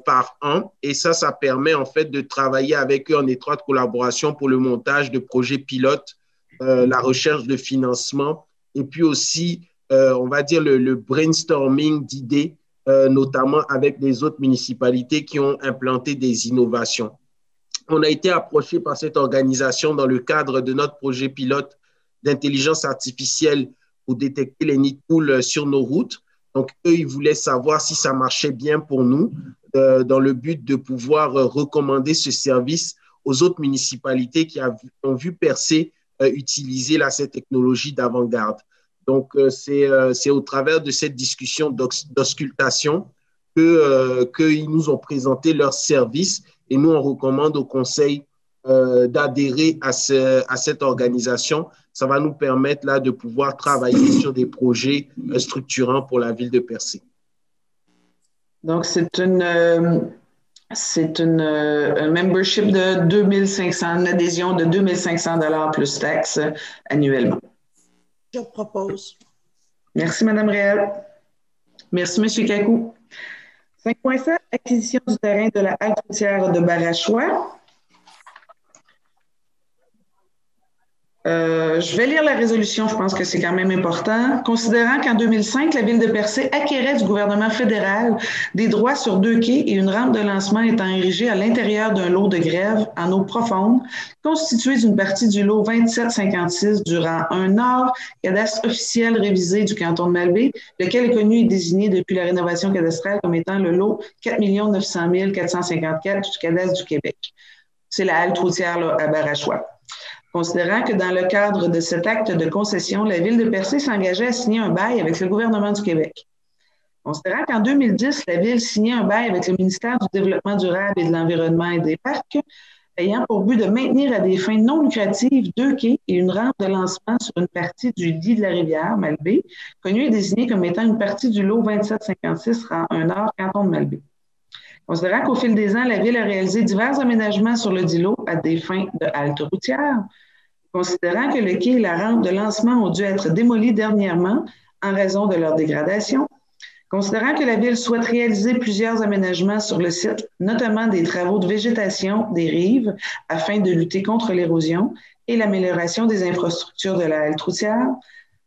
par an. Et ça permet en fait de travailler avec eux en étroite collaboration pour le montage de projets pilotes, la recherche de financement et puis aussi, on va dire, le brainstorming d'idées, notamment avec les autres municipalités qui ont implanté des innovations. On a été approché par cette organisation dans le cadre de notre projet pilote d'intelligence artificielle pour détecter les nids de poules sur nos routes. Donc, eux, ils voulaient savoir si ça marchait bien pour nous dans le but de pouvoir recommander ce service aux autres municipalités qui ont vu Percé utiliser là, cette technologie d'avant-garde. Donc, c'est au travers de cette discussion d'auscultation qu'ils nous ont présenté leur service et nous, on recommande au Conseil d'adhérer à cette organisation. Ça va nous permettre là, de pouvoir travailler sur des projets structurants pour la ville de Percé. Donc, c'est un membership de 2500, une adhésion de $2 500 plus taxes annuellement. Je propose. Merci, Mme Réal. Merci, M. Kakou. 5.7, acquisition du terrain de la halte routière de Barachois. Je vais lire la résolution, je pense que c'est quand même important. Considérant qu'en 2005, la ville de Percé acquérait du gouvernement fédéral des droits sur 2 quais et une rampe de lancement étant érigée à l'intérieur d'un lot de grève en eau profonde, constitué d'une partie du lot 2756 du rang 1 Nord, cadastre officiel révisé du canton de Malbaie, lequel est connu et désigné depuis la rénovation cadastrale comme étant le lot 4 900 454 du cadastre du Québec. C'est la halte routière là, à Barachois. Considérant que dans le cadre de cet acte de concession, la ville de Percé s'engageait à signer un bail avec le gouvernement du Québec. Considérant qu'en 2010, la ville signait un bail avec le ministère du Développement durable et de l'Environnement et des Parcs, ayant pour but de maintenir à des fins non lucratives 2 quais et une rampe de lancement sur une partie du lit de la rivière, Malbaie, connue et désignée comme étant une partie du lot 2756 rang 1 Nord, canton de Malbaie. Considérant qu'au fil des ans, la ville a réalisé divers aménagements sur le dit lot à des fins de halte routière, considérant que le quai et la rampe de lancement ont dû être démolis dernièrement en raison de leur dégradation, considérant que la ville souhaite réaliser plusieurs aménagements sur le site, notamment des travaux de végétation des rives afin de lutter contre l'érosion et l'amélioration des infrastructures de la halte routière,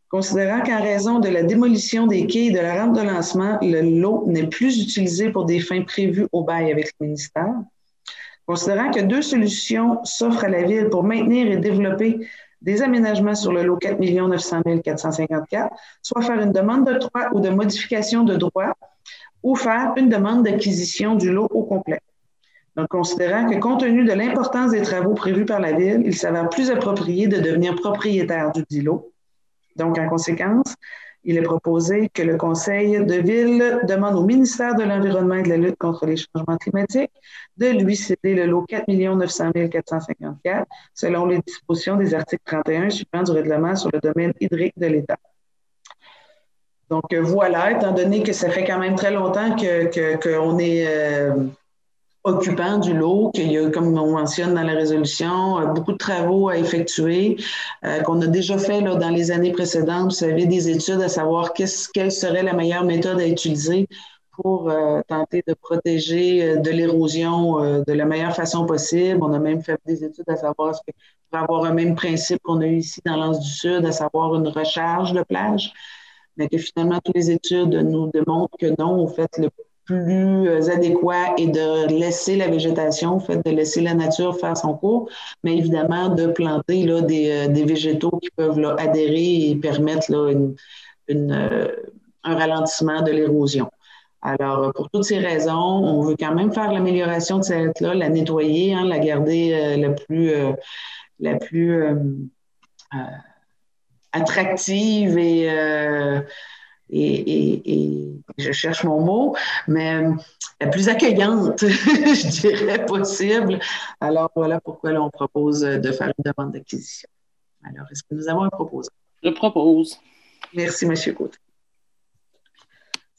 considérant qu'en raison de la démolition des quais et de la rampe de lancement, le lot n'est plus utilisé pour des fins prévues au bail avec le ministère, Considérant que deux solutions s'offrent à la Ville pour maintenir et développer des aménagements sur le lot 4 900 454, soit faire une demande d'octroi ou de modification de droit ou faire une demande d'acquisition du lot au complet. Donc, considérant que compte tenu de l'importance des travaux prévus par la Ville, il s'avère plus approprié de devenir propriétaire du dit lot. Donc, en conséquence, il est proposé que le Conseil de Ville demande au ministère de l'Environnement et de la lutte contre les changements climatiques de lui céder le lot 4 900 454 selon les dispositions des articles 31 et suivants du règlement sur le domaine hydrique de l'État. Donc voilà, étant donné que ça fait quand même très longtemps qu'on est occupant du lot, qu'il y a, comme on mentionne dans la résolution, beaucoup de travaux à effectuer, qu'on a déjà fait là, dans les années précédentes. Vous savez, des études à savoir quelle serait la meilleure méthode à utiliser pour tenter de protéger de l'érosion de la meilleure façon possible. On a même fait des études à savoir ce que pour avoir un même principe qu'on a eu ici dans l'Anse du Sud, à savoir une recharge de plage, mais que finalement, toutes les études nous démontrent que non, au fait, le plus adéquat est de laisser la végétation, de laisser la nature faire son cours, mais évidemment de planter là, des végétaux qui peuvent là, adhérer et permettre là, un ralentissement de l'érosion. Alors, pour toutes ces raisons, on veut quand même faire l'amélioration de cette là, la nettoyer, la garder la plus attractive et je cherche mon mot, mais la plus accueillante, je dirais, possible. Alors, voilà pourquoi là, on propose de faire une demande d'acquisition. Alors, est-ce que nous avons un proposant? Je propose. Merci, M. Côté.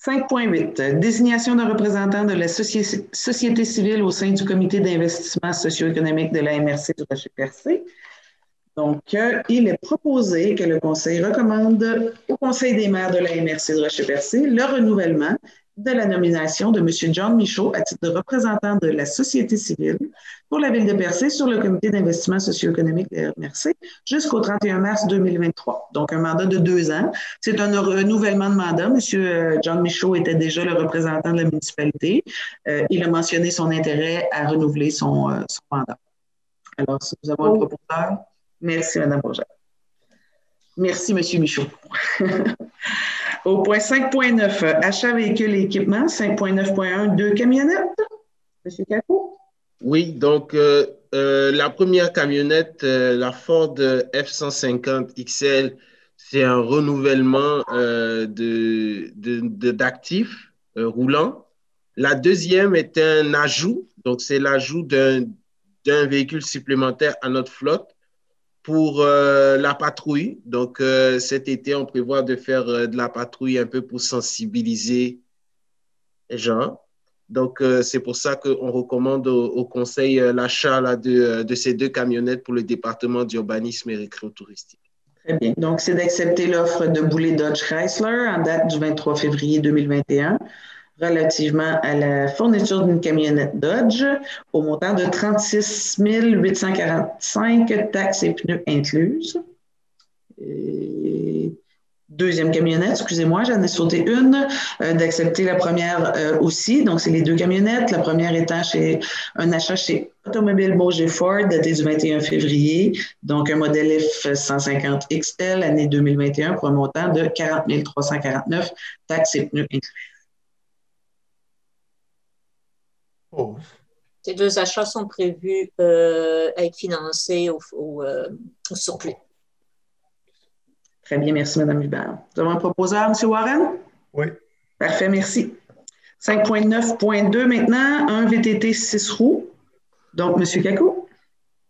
5.8. Désignation d'un représentant de la société civile au sein du comité d'investissement socio-économique de la MRC du Rocher-Percé. Donc, il est proposé que le Conseil recommande au Conseil des maires de la MRC de Rocher-Percé le renouvellement de la nomination de M. John Michaud à titre de représentant de la société civile pour la Ville de Percé sur le comité d'investissement socio-économique de la MRC jusqu'au 31 mars 2023. Donc, un mandat de 2 ans. C'est un renouvellement de mandat. M. John Michaud était déjà le représentant de la municipalité. Il a mentionné son intérêt à renouveler son mandat. Alors, si nous avons un proposeur. Merci, Mme Bourget. Merci, M. Michaud. Au point 5.9, achat véhicules et équipements, 5.9.1, 2 camionnettes. M. Cacou? Oui, donc la première camionnette, la Ford F-150 XL, c'est un renouvellement d'actifs roulants. La deuxième est un ajout, donc c'est l'ajout d'un véhicule supplémentaire à notre flotte pour la patrouille. Donc, cet été, on prévoit de faire de la patrouille un peu pour sensibiliser les gens. Donc, c'est pour ça qu'on recommande au Conseil l'achat de ces 2 camionnettes pour le département d'urbanisme et récréo-touristique. Très bien. Donc, c'est d'accepter l'offre de Boulay Dodge Chrysler en date du 23 février 2021 relativement à la fourniture d'une camionnette Dodge au montant de 36 845 taxes et pneus incluses. Et deuxième camionnette, excusez-moi, j'en ai sauté une, d'accepter la première aussi. Donc, c'est les 2 camionnettes. La première étant un achat chez Automobile Bourget Ford daté du 21 février. Donc, un modèle F-150 XL, année 2021, pour un montant de 40 349 taxes et pneus inclus. Ces 2 achats sont prévus à être financés au surplus. Très bien, merci, Mme Hubert. Nous avons un proposeur, M. Warren? Oui. Parfait, merci. 5.9.2 maintenant, un VTT 6 roues. Donc, M. Cacou?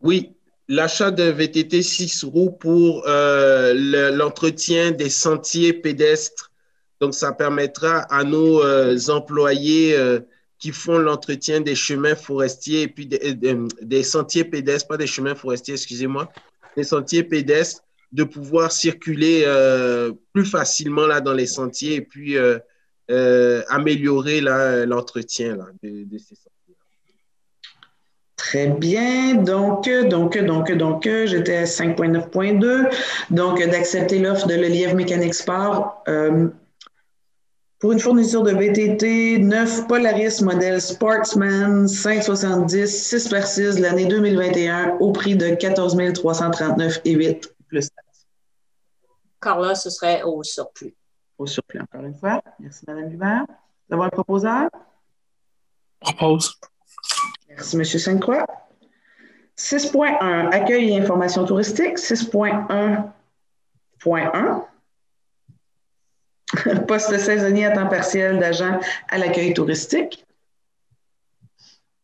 Oui, l'achat d'un VTT 6 roues pour l'entretien des sentiers pédestres. Donc, ça permettra à nos employés qui font l'entretien des chemins forestiers et puis des sentiers pédestres, pas des chemins forestiers, excusez-moi, des sentiers pédestres, de pouvoir circuler plus facilement là, dans les sentiers et puis améliorer l'entretien de ces sentiers. Très bien. Donc, j'étais à 5.9.2. Donc, d'accepter l'offre de l'Elièvre Mécanique Sport pour une fourniture de VTT 9 Polaris modèle Sportsman 570 6x6 de l'année 2021 au prix de 14 339,8 plus taxes. Encore là, ce serait au surplus. Au surplus, encore une fois. Merci, Mme Hubert. Nous avons un proposeur? Propose. Merci, M. Sainte-Croix. 6.1, accueil et information touristique. 6.1.1, poste saisonnier à temps partiel d'agent à l'accueil touristique.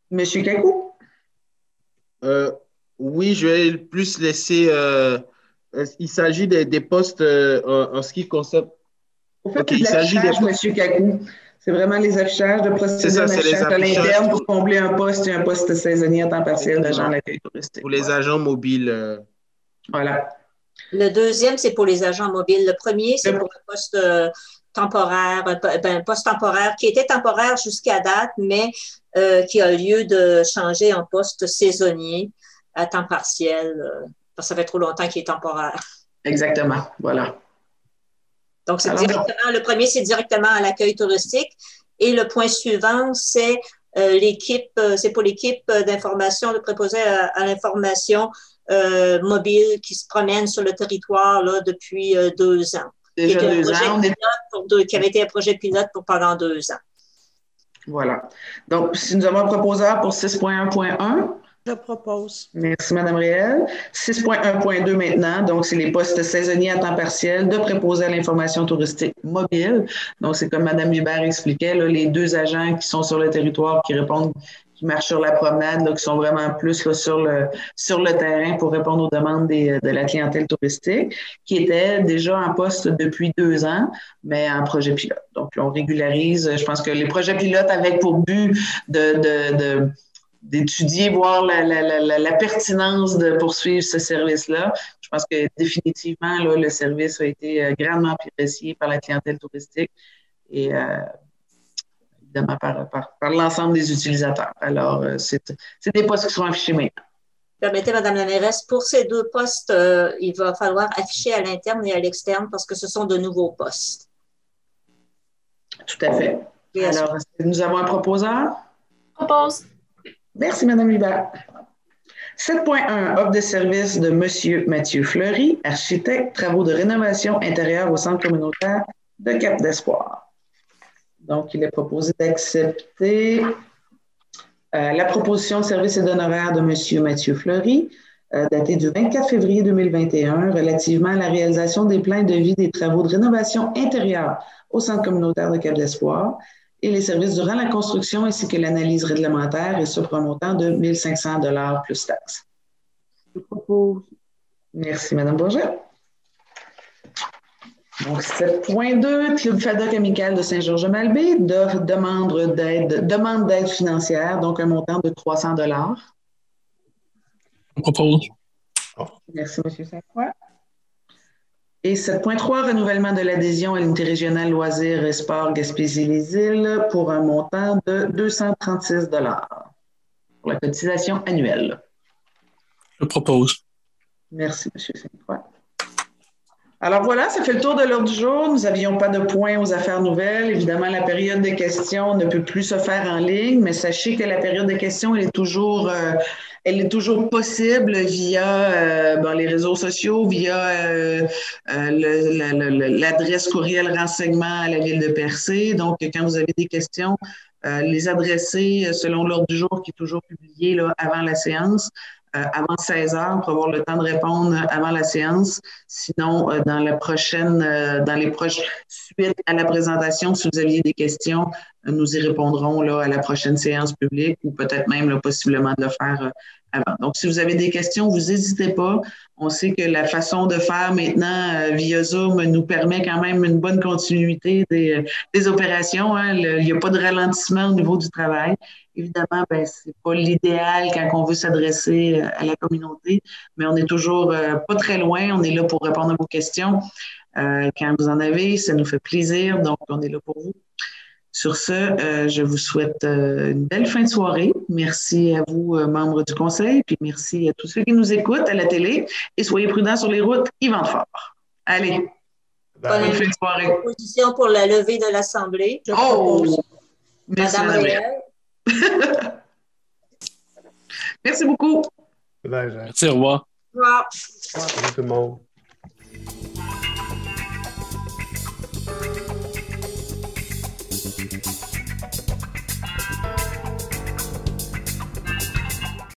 Monsieur Kakou? Oui, je vais plus laisser. Il s'agit des postes en ce qui concerne. Au fait, il s'agit de Monsieur Kakou. C'est vraiment les affichages de procédures d'affichage à l'interne pour combler un poste et un poste saisonnier à temps partiel d'agent à l'accueil touristique. Pour les agents mobiles. Voilà. Le deuxième, c'est pour les agents mobiles. Le premier, c'est pour le poste temporaire, poste temporaire qui était temporaire jusqu'à date, mais qui a lieu de changer en poste saisonnier à temps partiel, parce que ça fait trop longtemps qu'il est temporaire. Exactement, voilà. Donc, le premier, c'est directement à l'accueil touristique. Et le point suivant, c'est c'est pour l'équipe d'information, de préposé à l'information mobile qui se promène sur le territoire là, depuis 2 ans. Déjà 2 ans. Qui avait été un projet pilote pendant 2 ans. Voilà. Donc, si nous avons un proposeur pour 6.1.1. Je propose. Merci, Mme Réel. 6.1.2 maintenant, donc c'est les postes saisonniers à temps partiel de préposés à l'information touristique mobile. Donc, c'est comme Mme Hubert expliquait, là, les 2 agents qui sont sur le territoire, qui répondent, qui marchent sur la promenade, là, qui sont vraiment plus là, sur le terrain pour répondre aux demandes de la clientèle touristique, qui étaient déjà en poste depuis 2 ans, mais en projet pilote. Donc, on régularise. Je pense que les projets pilotes avaient pour but d'étudier, voir la pertinence de poursuivre ce service-là. Je pense que définitivement, là, le service a été grandement apprécié par la clientèle touristique et évidemment par l'ensemble des utilisateurs. Alors, c'est des postes qui sont affichés maintenant. Permettez, Mme la mairesse, pour ces 2 postes, il va falloir afficher à l'interne et à l'externe parce que ce sont de nouveaux postes. Tout à fait. Alors, nous avons un proposeur? Propose. Merci, Mme Hubert. 7.1, offre de service de M. Mathieu Fleury, architecte, travaux de rénovation intérieure au centre communautaire de Cap d'Espoir. Donc, il est proposé d'accepter la proposition de service et d'honoraires de M. Mathieu Fleury, datée du 24 février 2021, relativement à la réalisation des plans de vie des travaux de rénovation intérieure au centre communautaire de Cap d'Espoir, et les services durant la construction ainsi que l'analyse réglementaire, et ce pour un montant de 1 500 $ plus taxes. Je propose. Merci, Mme Bourget. Donc, 7.2, Club FADOC Amical de Saint-Georges-Malbaie, demande d'aide financière, donc un montant de 300 $. Je propose. Merci, M. Sainte-Croix. Et 7.3, renouvellement de l'adhésion à l'unité régionale loisirs et sports Gaspésie-les-Îles pour un montant de 236 $ pour la cotisation annuelle. Je propose. Merci, M. Sainte-Croix. Alors voilà, ça fait le tour de l'ordre du jour. Nous n'avions pas de points aux affaires nouvelles. Évidemment, la période de questions ne peut plus se faire en ligne, mais sachez que la période de questions, elle est toujours possible via les réseaux sociaux, via l'adresse courriel renseignement à la Ville de Percé. Donc, quand vous avez des questions, les adresser selon l'ordre du jour qui est toujours publié là, avant la séance. Avant 16 heures pour avoir le temps de répondre avant la séance. Sinon, dans les proches suites à la présentation, si vous aviez des questions, nous y répondrons là, à la prochaine séance publique ou peut-être même là, possiblement de le faire avant. Donc, si vous avez des questions, vous n'hésitez pas. On sait que la façon de faire maintenant via Zoom nous permet quand même une bonne continuité des opérations. Hein. Il n'y a pas de ralentissement au niveau du travail. Évidemment, ce n'est pas l'idéal quand on veut s'adresser à la communauté, mais on n'est toujours pas très loin. On est là pour répondre à vos questions. Quand vous en avez, ça nous fait plaisir. Donc, on est là pour vous. Sur ce, je vous souhaite une belle fin de soirée. Merci à vous, membres du Conseil, puis merci à tous ceux qui nous écoutent à la télé. Et soyez prudents sur les routes, ils ventent fort. Allez! Bonne fin de soirée. Proposition pour la levée de l'Assemblée. Je propose. Merci, Madame Madame Réal. Merci beaucoup. Bye, Jean. Merci, au revoir. Au revoir. Salut tout le monde.